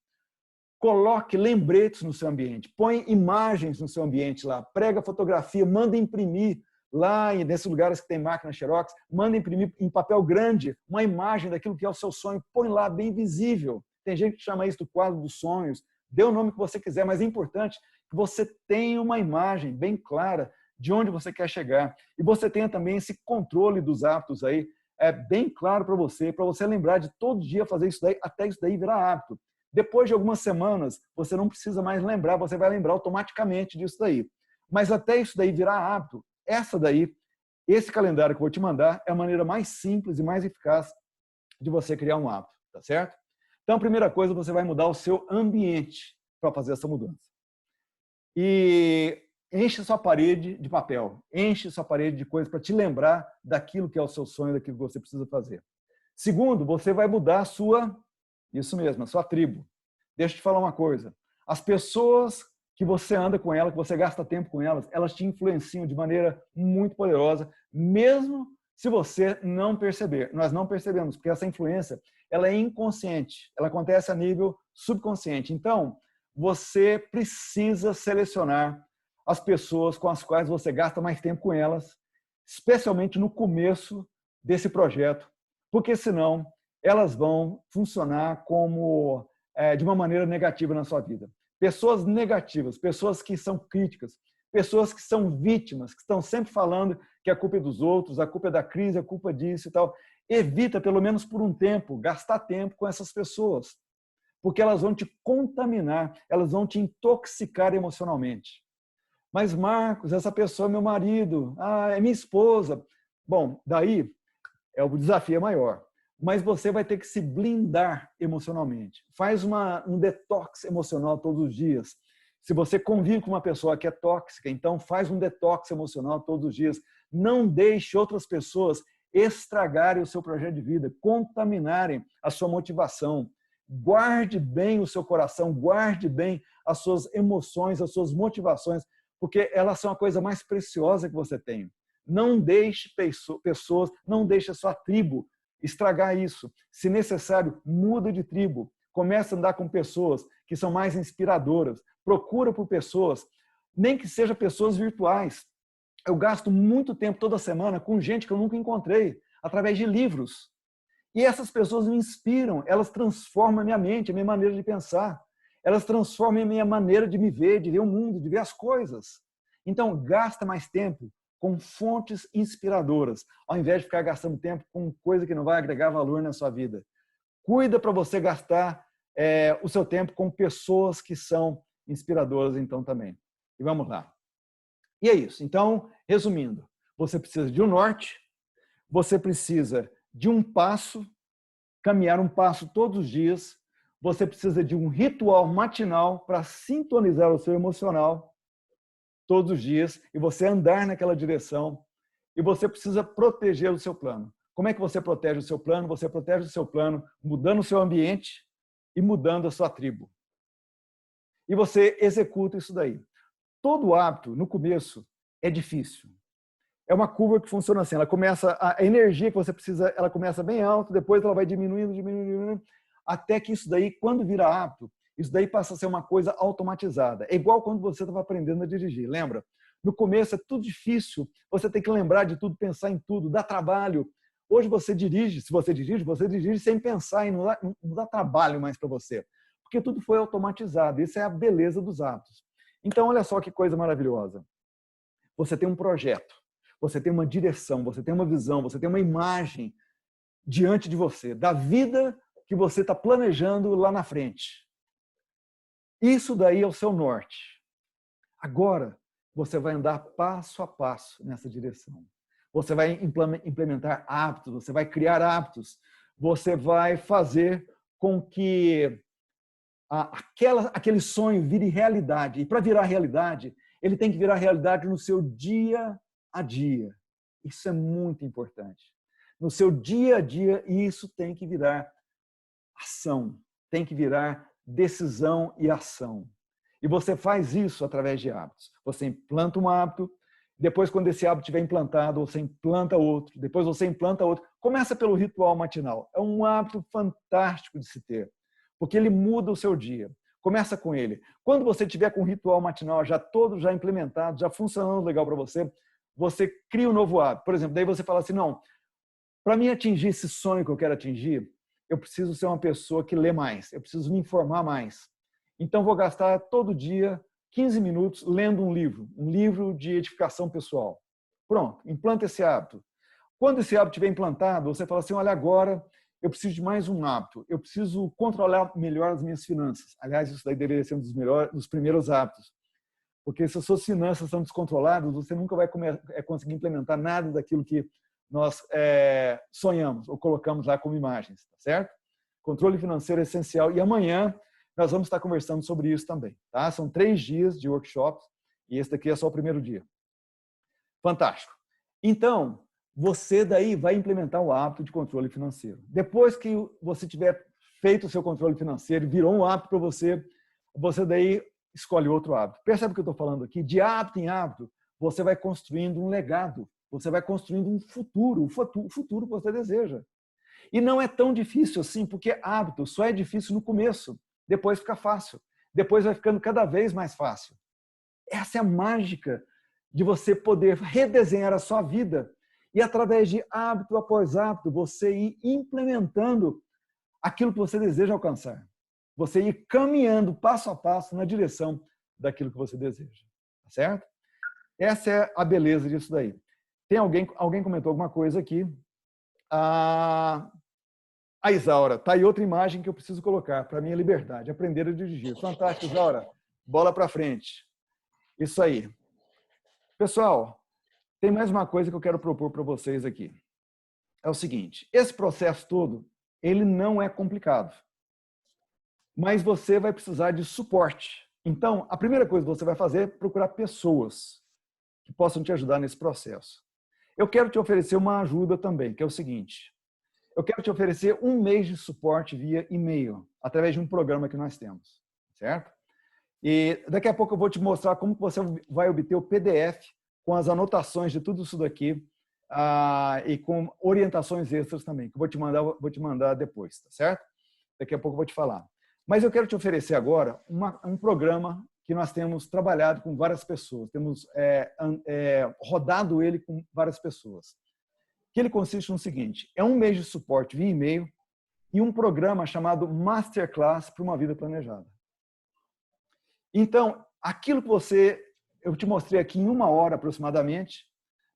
Coloque lembretes no seu ambiente, põe imagens no seu ambiente lá, prega fotografia, manda imprimir lá nesses lugares que tem máquina Xerox, manda imprimir em papel grande uma imagem daquilo que é o seu sonho, põe lá bem visível. Tem gente que chama isso do quadro dos sonhos, dê o nome que você quiser, mas é importante que você tenha uma imagem bem clara de onde você quer chegar. E você tenha também esse controle dos hábitos aí, bem claro para você lembrar de todo dia fazer isso daí, até isso daí virar hábito. Depois de algumas semanas, você não precisa mais lembrar, você vai lembrar automaticamente disso daí. Mas até isso daí virar hábito, esse calendário que eu vou te mandar é a maneira mais simples e mais eficaz de você criar um hábito, tá certo? Então, a primeira coisa, você vai mudar o seu ambiente para fazer essa mudança. E enche sua parede de papel, enche sua parede de coisas para te lembrar daquilo que é o seu sonho, daquilo que você precisa fazer. Segundo, você vai mudar a sua tribo. Deixa eu te falar uma coisa. As pessoas que você anda com elas, que você gasta tempo com elas, elas te influenciam de maneira muito poderosa, mesmo se você não perceber. Nós não percebemos, porque essa influência ela é inconsciente, ela acontece a nível subconsciente. Então, você precisa selecionar as pessoas com as quais você gasta mais tempo com elas, especialmente no começo desse projeto, porque senão elas vão funcionar como de uma maneira negativa na sua vida. Pessoas negativas, pessoas que são críticas, pessoas que são vítimas, que estão sempre falando que a culpa é dos outros, a culpa é da crise, a culpa disso e tal. Evita, pelo menos por um tempo, gastar tempo com essas pessoas, porque elas vão te contaminar, elas vão te intoxicar emocionalmente. Mas, Marcos, essa pessoa é meu marido, é minha esposa. Bom, daí o desafio é maior. Mas você vai ter que se blindar emocionalmente. Faz um detox emocional todos os dias. Se você convive com uma pessoa que é tóxica, então faz um detox emocional todos os dias. Não deixe outras pessoas estragarem o seu projeto de vida, contaminarem a sua motivação. Guarde bem o seu coração, guarde bem as suas emoções, as suas motivações, porque elas são a coisa mais preciosa que você tem. Não deixe pessoas, não deixe a sua tribo estragar isso. Se necessário, muda de tribo. Comece a andar com pessoas que são mais inspiradoras. Procura por pessoas, nem que sejam pessoas virtuais. Eu gasto muito tempo toda semana com gente que eu nunca encontrei, através de livros. E essas pessoas me inspiram, elas transformam a minha mente, a minha maneira de pensar. Elas transformam a minha maneira de me ver, de ver o mundo, de ver as coisas. Então, gasta mais tempo com fontes inspiradoras, ao invés de ficar gastando tempo com coisa que não vai agregar valor na sua vida. Cuida para você gastar o seu tempo com pessoas que são inspiradoras, então, também. E vamos lá. E é isso. Então, resumindo, você precisa de um norte, você precisa de um passo, caminhar um passo todos os dias, você precisa de um ritual matinal para sintonizar o seu emocional todos os dias e você andar naquela direção, e você precisa proteger o seu plano. Como é que você protege o seu plano? Você protege o seu plano mudando o seu ambiente e mudando a sua tribo. E você executa isso daí. Todo hábito, no começo, é difícil. É uma curva que funciona assim, a energia que você precisa, ela começa bem alta, depois ela vai diminuindo, até que isso daí, quando vira hábito, isso daí passa a ser uma coisa automatizada. É igual quando você estava aprendendo a dirigir, lembra? No começo é tudo difícil, você tem que lembrar de tudo, pensar em tudo, dá trabalho. Hoje você dirige, se você dirige sem pensar e não dá trabalho mais para você, porque tudo foi automatizado. Isso é a beleza dos hábitos. Então, olha só que coisa maravilhosa. Você tem um projeto. Você tem uma direção, você tem uma visão, você tem uma imagem diante de você, da vida que você está planejando lá na frente. Isso daí é o seu norte. Agora, você vai andar passo a passo nessa direção. Você vai implementar hábitos, você vai criar hábitos, você vai fazer com que aquele sonho vire realidade. E para virar realidade, ele tem que virar realidade no seu dia a dia. Isso é muito importante. No seu dia a dia, isso tem que virar ação, tem que virar decisão e ação. E você faz isso através de hábitos. Você implanta um hábito, depois, quando esse hábito estiver implantado, você implanta outro, depois você implanta outro. Começa pelo ritual matinal. É um hábito fantástico de se ter, porque ele muda o seu dia. Começa com ele. Quando você tiver com o ritual matinal todo já implementado, já funcionando legal para você, você cria um novo hábito. Por exemplo, daí você fala assim, não, para mim atingir esse sonho que eu quero atingir, eu preciso ser uma pessoa que lê mais, eu preciso me informar mais. Então, vou gastar todo dia 15 minutos lendo um livro de edificação pessoal. Pronto, implanta esse hábito. Quando esse hábito estiver implantado, você fala assim, olha, agora eu preciso de mais um hábito, eu preciso controlar melhor as minhas finanças. Aliás, isso daí deveria ser um dos primeiros hábitos, porque se as suas finanças são descontroladas, você nunca vai conseguir implementar nada daquilo que nós sonhamos ou colocamos lá como imagens, tá certo? Controle financeiro é essencial. E amanhã nós vamos estar conversando sobre isso também, tá? São 3 dias de workshops e esse daqui é só o primeiro dia. Fantástico. Então, você daí vai implementar o hábito de controle financeiro. Depois que você tiver feito o seu controle financeiro, virou um hábito para você, você daí escolhe outro hábito. Percebe o que eu estou falando aqui? De hábito em hábito, você vai construindo um legado, você vai construindo um futuro, o futuro que você deseja. E não é tão difícil assim, porque hábito só é difícil no começo. Depois fica fácil. Depois vai ficando cada vez mais fácil. Essa é a mágica de você poder redesenhar a sua vida e, através de hábito após hábito, você ir implementando aquilo que você deseja alcançar. Você ir caminhando passo a passo na direção daquilo que você deseja. Tá certo? Essa é a beleza disso daí. Tem alguém comentou alguma coisa aqui. A Isaura, está aí outra imagem que eu preciso colocar para a minha liberdade, aprender a dirigir. Fantástico, Isaura. Bola para frente. Isso aí. Pessoal, tem mais uma coisa que eu quero propor para vocês aqui. É o seguinte, esse processo todo, ele não é complicado, mas você vai precisar de suporte. Então, a primeira coisa que você vai fazer é procurar pessoas que possam te ajudar nesse processo. Eu quero te oferecer uma ajuda também, que é o seguinte, eu quero te oferecer 1 mês de suporte via e-mail, através de um programa que nós temos, certo? E daqui a pouco eu vou te mostrar como você vai obter o PDF com as anotações de tudo isso daqui e com orientações extras também, que eu vou te mandar depois, tá certo? Daqui a pouco eu vou te falar. Mas eu quero te oferecer agora um programa que nós temos trabalhado com várias pessoas, temos rodado ele com várias pessoas. Que ele consiste no seguinte, é 1 mês de suporte via e-mail e um programa chamado Masterclass para uma vida planejada. Então, aquilo que eu te mostrei aqui em 1 hora aproximadamente,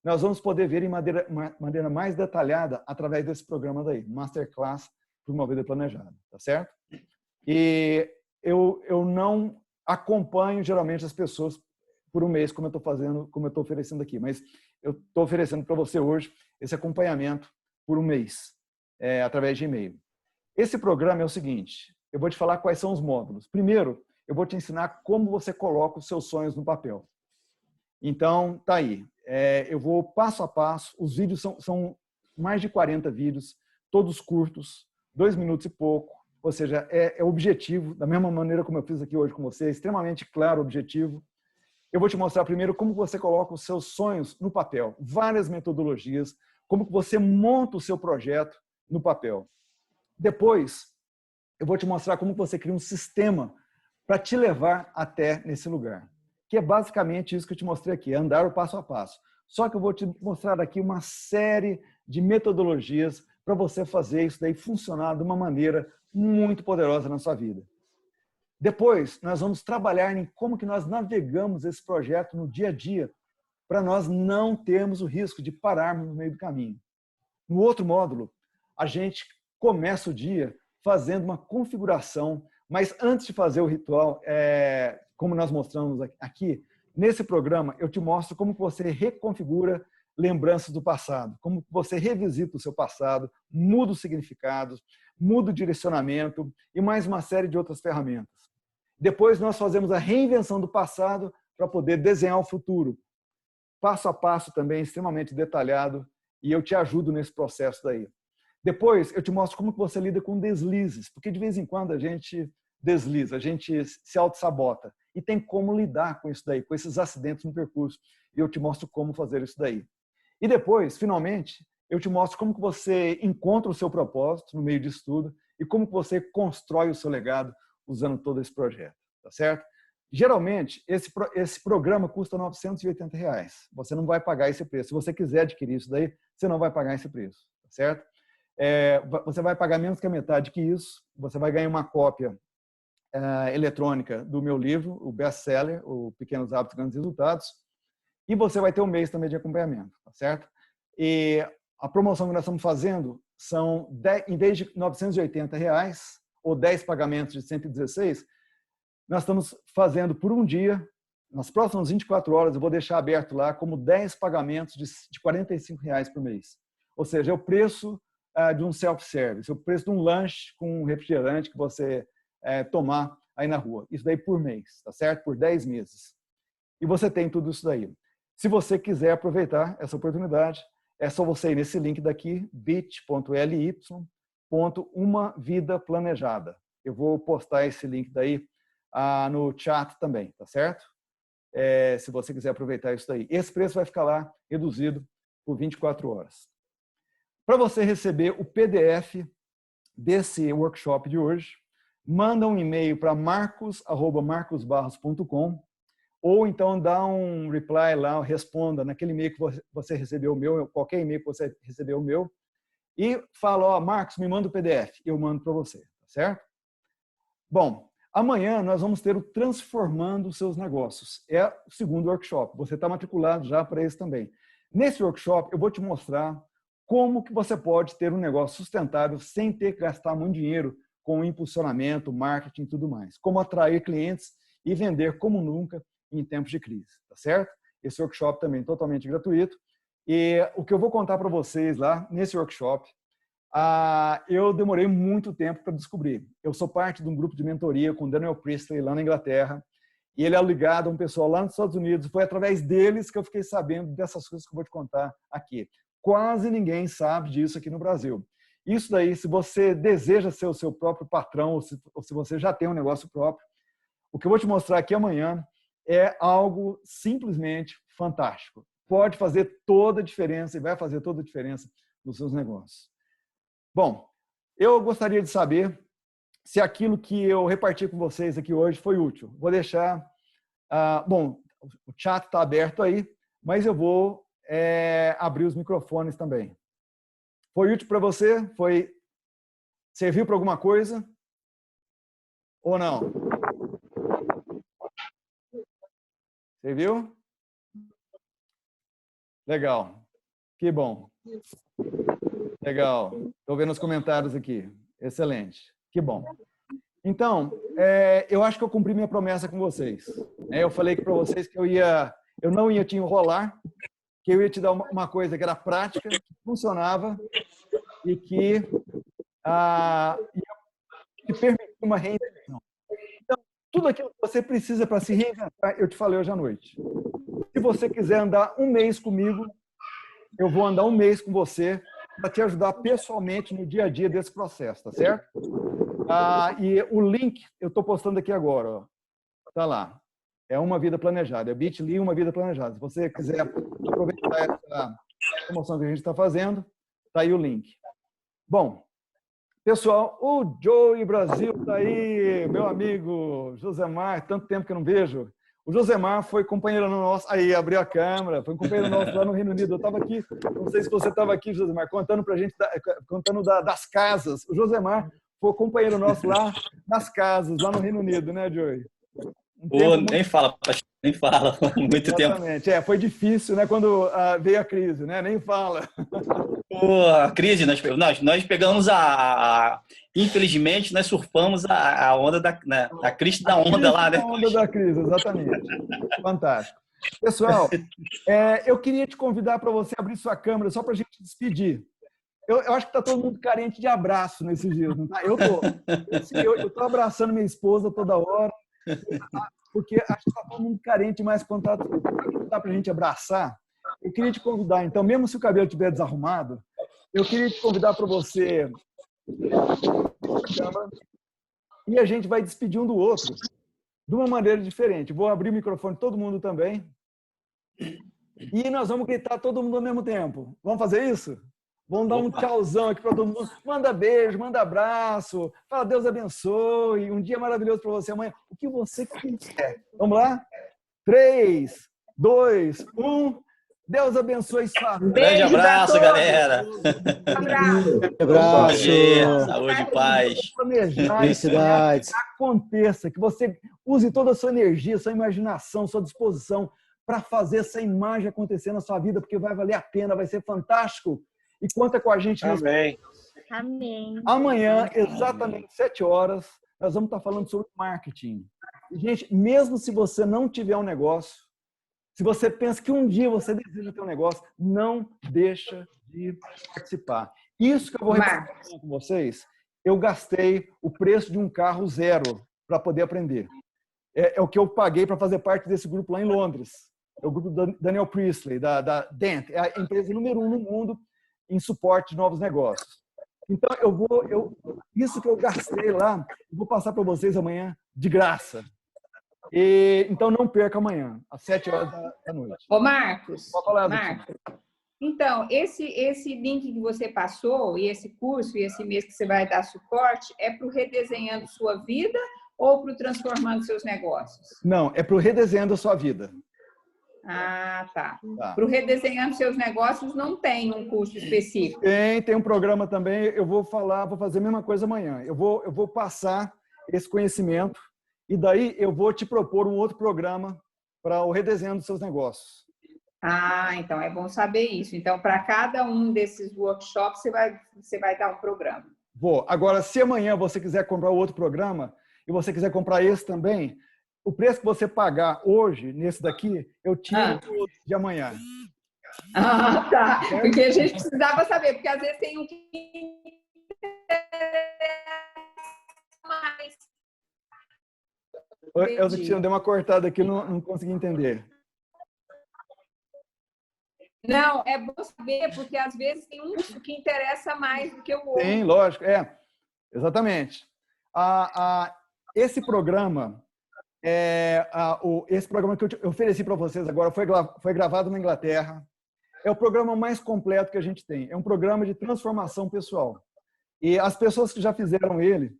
nós vamos poder ver de maneira mais detalhada através desse programa daí, Masterclass para uma vida planejada, tá certo? E eu não acompanho geralmente as pessoas por 1 mês, como eu estou fazendo, como eu estou oferecendo aqui, mas eu estou oferecendo para você hoje esse acompanhamento por 1 mês, através de e-mail. Esse programa é o seguinte, eu vou te falar quais são os módulos. Primeiro, eu vou te ensinar como você coloca os seus sonhos no papel. Então, tá aí. Eu vou passo a passo, os vídeos são mais de 40 vídeos, todos curtos, 2 minutos e pouco, ou seja, é objetivo, da mesma maneira como eu fiz aqui hoje com você, é extremamente claro o objetivo. Eu vou te mostrar primeiro como você coloca os seus sonhos no papel, várias metodologias, como você monta o seu projeto no papel. Depois, eu vou te mostrar como você cria um sistema para te levar até nesse lugar, que é basicamente isso que eu te mostrei aqui, andar o passo a passo. Só que eu vou te mostrar aqui uma série de metodologias para você fazer isso daí funcionar de uma maneira muito poderosa na sua vida. Depois, nós vamos trabalhar em como que nós navegamos esse projeto no dia a dia para nós não termos o risco de pararmos no meio do caminho. No outro módulo, a gente começa o dia fazendo uma configuração, mas antes de fazer o ritual, como nós mostramos aqui, nesse programa eu te mostro como você reconfigura lembranças do passado, como você revisita o seu passado, muda os significados, muda o direcionamento e mais uma série de outras ferramentas. Depois nós fazemos a reinvenção do passado para poder desenhar o futuro. Passo a passo também, extremamente detalhado, e eu te ajudo nesse processo daí. Depois eu te mostro como você lida com deslizes, porque de vez em quando a gente desliza, a gente se auto-sabota. E tem como lidar com isso daí, com esses acidentes no percurso. E eu te mostro como fazer isso daí. E depois, finalmente, eu te mostro como que você encontra o seu propósito no meio disso tudo e como que você constrói o seu legado usando todo esse projeto, tá certo? Geralmente, esse programa custa R$ 980. Você não vai pagar esse preço. Se você quiser adquirir isso daí, você não vai pagar esse preço, tá certo? Você vai pagar menos que a metade que isso. Você vai ganhar uma cópia eletrônica do meu livro, o best-seller, o Pequenos Hábitos, Grandes Resultados, e você vai ter um mês também de acompanhamento, tá certo? E a promoção que nós estamos fazendo são, em vez de R$ 980 ou 10 pagamentos de 116, nós estamos fazendo por um dia, nas próximas 24 horas, eu vou deixar aberto lá como 10 pagamentos de R$ 45 por mês. Ou seja, é o preço de um self-service, é o preço de um lanche com um refrigerante que você tomar aí na rua. Isso daí por mês, tá certo? Por 10 meses. E você tem tudo isso daí. Se você quiser aproveitar essa oportunidade, é só você ir nesse link daqui, bit.ly/uma-vida-planejada. Eu vou postar esse link daí no chat também, tá certo? Se você quiser aproveitar isso daí. Esse preço vai ficar lá reduzido por 24 horas. Para você receber o PDF desse workshop de hoje, manda um e-mail para marcos@marcosbarros.com ou então dá um reply lá, responda naquele e-mail que você recebeu o meu, qualquer e-mail que você recebeu o meu, e fala, Marcos, me manda o PDF, eu mando para você, tá certo? Bom, amanhã nós vamos ter o Transformando os Seus Negócios. É o segundo workshop, você está matriculado já para esse também. Nesse workshop eu vou te mostrar como que você pode ter um negócio sustentável sem ter que gastar muito dinheiro com impulsionamento, marketing e tudo mais. Como atrair clientes e vender como nunca em tempos de crise, tá certo? Esse workshop também é totalmente gratuito. E o que eu vou contar para vocês lá nesse workshop, eu demorei muito tempo para descobrir. Eu sou parte de um grupo de mentoria com Daniel Priestley lá na Inglaterra, e ele é ligado a um pessoal lá nos Estados Unidos. Foi através deles que eu fiquei sabendo dessas coisas que eu vou te contar aqui. Quase ninguém sabe disso aqui no Brasil. Isso daí, se você deseja ser o seu próprio patrão, ou se você já tem um negócio próprio, o que eu vou te mostrar aqui amanhã é algo simplesmente fantástico. Pode fazer toda a diferença e vai fazer toda a diferença nos seus negócios. Bom, eu gostaria de saber se aquilo que eu reparti com vocês aqui hoje foi útil. Vou deixar... bom, o chat está aberto aí, mas eu vou abrir os microfones também. Foi útil para você? Serviu para alguma coisa? Ou não? Serviu? Legal. Que bom. Legal. Estou vendo os comentários aqui. Excelente. Que bom. Então, eu acho que eu cumpri minha promessa com vocês. Eu falei para vocês que eu não ia te enrolar, que eu ia te dar uma coisa que era prática, que funcionava e que ia te permitir uma reinvenção. Então, tudo aquilo que você precisa para se reinventar, eu te falei hoje à noite. Se você quiser andar um mês comigo, eu vou andar um mês com você para te ajudar pessoalmente no dia a dia desse processo, tá certo? E o link eu estou postando aqui agora, tá lá. É Uma Vida Planejada, é bit.ly Uma Vida Planejada. Se você quiser aproveitar essa promoção que a gente está fazendo, tá aí o link. Bom, pessoal, o Joey Brasil está aí, meu amigo Josemar, tanto tempo que eu não vejo. O Josemar foi companheiro nosso, aí abriu a câmera, foi companheiro nosso lá no Reino Unido. Eu estava aqui, não sei se você estava aqui, Josemar, contando para a gente, contando das casas. O Josemar foi companheiro nosso lá nas casas, lá no Reino Unido, né, Joey? Nem fala, Nem fala, muito tempo. Exatamente. Foi difícil, né, quando veio a crise, né? Nem fala. Pô, a crise, nós pegamos infelizmente, nós surfamos a onda né, a crista da onda lá, A né? onda da crise, exatamente. Fantástico. Pessoal, eu queria te convidar para você abrir sua câmera só para a gente despedir. Eu acho que está todo mundo carente de abraço nesses dias, não tá? Eu tô abraçando minha esposa toda hora, porque acho que está todo mundo carente, mas quando dá para a gente abraçar, eu queria te convidar, então, mesmo se o cabelo estiver desarrumado, eu queria te convidar para você e a gente vai despedir um do outro de uma maneira diferente. Vou abrir o microfone todo mundo também e nós vamos gritar todo mundo ao mesmo tempo. Vamos fazer isso? Vamos dar um tchauzão aqui para todo mundo. Manda beijo, manda abraço. Fala, Deus abençoe. Um dia maravilhoso para você amanhã. O que você quiser. Vamos lá? 3, 2, 1. Deus abençoe sua vida. Grande abraço, galera. Abraço. Saúde e paz. Felicidades. Aconteça, que você use toda a sua energia, sua imaginação, sua disposição para fazer essa imagem acontecer na sua vida, porque vai valer a pena, vai ser fantástico. E conta com a gente. Amém. Amém. Amanhã, exatamente 7 horas, nós vamos estar falando sobre marketing. E, gente, mesmo se você não tiver um negócio, se você pensa que um dia você deseja ter um negócio, não deixa de participar. Isso que eu vou repartir com vocês, eu gastei o preço de um carro zero para poder aprender. É o que eu paguei para fazer parte desse grupo lá em Londres. É o grupo do Daniel Priestley, da Dent. É a empresa número 1 no mundo em suporte de novos negócios. Então, isso que eu gastei lá, eu vou passar para vocês amanhã de graça. Então, não perca amanhã, às 7 horas da noite. Ô, Marcos, Pode falar, Marcos, então, esse link que você passou, e esse curso, e esse mês que você vai dar suporte, é para o Redesenhando Sua Vida ou para o Transformando Seus Negócios? Não, é para o Redesenhando a Sua Vida. Ah, tá. Para o Redesenhando Seus Negócios não tem um curso específico? Tem um programa também, eu vou fazer a mesma coisa amanhã. Eu vou passar esse conhecimento e daí eu vou te propor um outro programa para o Redesenhando dos Seus Negócios. Ah, então é bom saber isso. Então, para cada um desses workshops, você vai dar um programa. Vou. Agora, se amanhã você quiser comprar outro programa e você quiser comprar esse também, o preço que você pagar hoje, nesse daqui, eu tiro de amanhã. Ah, tá. Porque a gente precisava saber, porque às vezes tem um que mais. Eu dei uma cortada aqui, não consegui entender. Não, é bom saber, porque às vezes tem um que interessa mais do que o outro. Sim, lógico, exatamente. Esse programa, esse programa que eu ofereci para vocês agora foi gravado na Inglaterra. É o programa mais completo que a gente tem. É um programa de transformação pessoal. E as pessoas que já fizeram ele,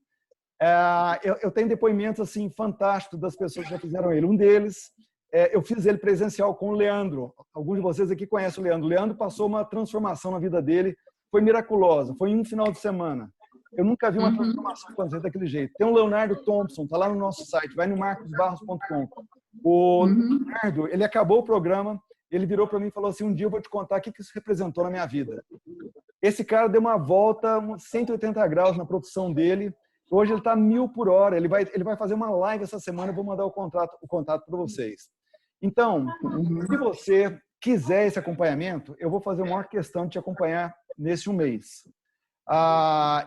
eu tenho depoimentos assim fantásticos das pessoas que já fizeram ele. Um deles, eu fiz ele presencial com o Leandro. Alguns de vocês aqui conhecem o Leandro. O Leandro passou uma transformação na vida dele, foi miraculosa, foi em um final de semana. Eu nunca vi uma transformação acontecer daquele jeito. Tem o Leonardo Thompson, está lá no nosso site, vai no marcosbarros.com. O Leonardo, ele acabou o programa, ele virou para mim e falou assim, um dia eu vou te contar o que isso representou na minha vida. Esse cara deu uma volta, 180 graus na profissão dele. Hoje ele está 1000 por hora. Ele vai fazer uma live essa semana, eu vou mandar o contato para vocês. Então, se você quiser esse acompanhamento, eu vou fazer a maior questão de te acompanhar nesse um mês.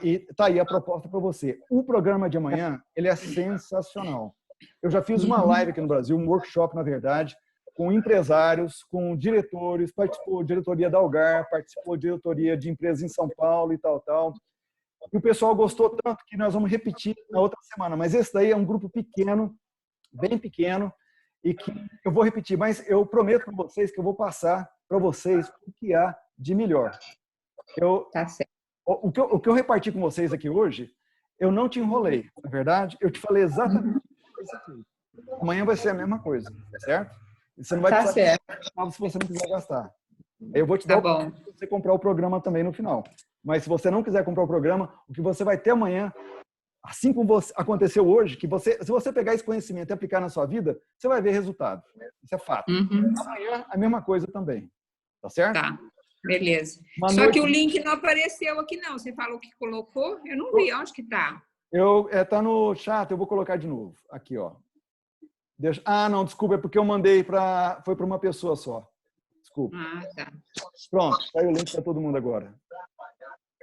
E tá aí a proposta para você. O programa de amanhã, ele é sensacional. Eu já fiz uma live aqui no Brasil, um workshop, na verdade, com empresários, com diretores, participou diretoria da Algar, participou diretoria de empresas em São Paulo e tal. E o pessoal gostou tanto que nós vamos repetir na outra semana. Mas esse daí é um grupo pequeno, bem pequeno, e que eu vou repetir. Mas eu prometo para vocês que eu vou passar para vocês o que há de melhor. Tá certo. O que eu reparti com vocês aqui hoje, eu não te enrolei, na verdade. Eu te falei exatamente isso aqui. Amanhã vai ser a mesma coisa, certo? E você não vai precisar gastar se você não quiser gastar. Eu vou te dar para você comprar o programa também no final. Mas se você não quiser comprar o programa, o que você vai ter amanhã assim como aconteceu hoje, que se você pegar esse conhecimento e aplicar na sua vida, você vai ver resultado. Isso é fato. Amanhã, a mesma coisa também. Tá certo? Tá, beleza. Boa Só noite. que o link não apareceu aqui, não. Você falou que colocou? Eu não vi. Onde que tá? Tá no chat, eu vou colocar de novo. Aqui, ó. Não, desculpa, é porque eu mandei foi para uma pessoa só. Desculpa. Tá. Pronto, saiu o link para todo mundo agora.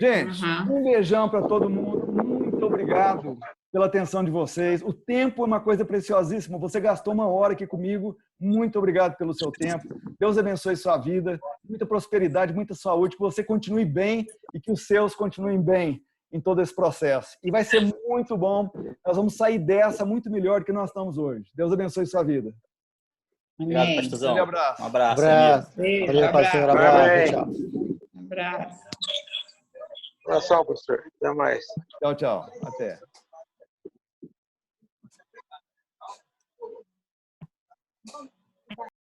Gente, um beijão para todo mundo. Muito obrigado pela atenção de vocês. O tempo é uma coisa preciosíssima. Você gastou 1 hora aqui comigo. Muito obrigado pelo seu tempo. Deus abençoe sua vida. Muita prosperidade, muita saúde. Que você continue bem e que os seus continuem bem em todo esse processo. E vai ser muito bom. Nós vamos sair dessa muito melhor do que nós estamos hoje. Deus abençoe sua vida. Obrigado, pastorzão. Um abraço. Um abraço. Abraço. Valeu, pastor. Abraço. Tchau. Abraço. Abração, pastor. Até mais. Tchau, tchau. Até.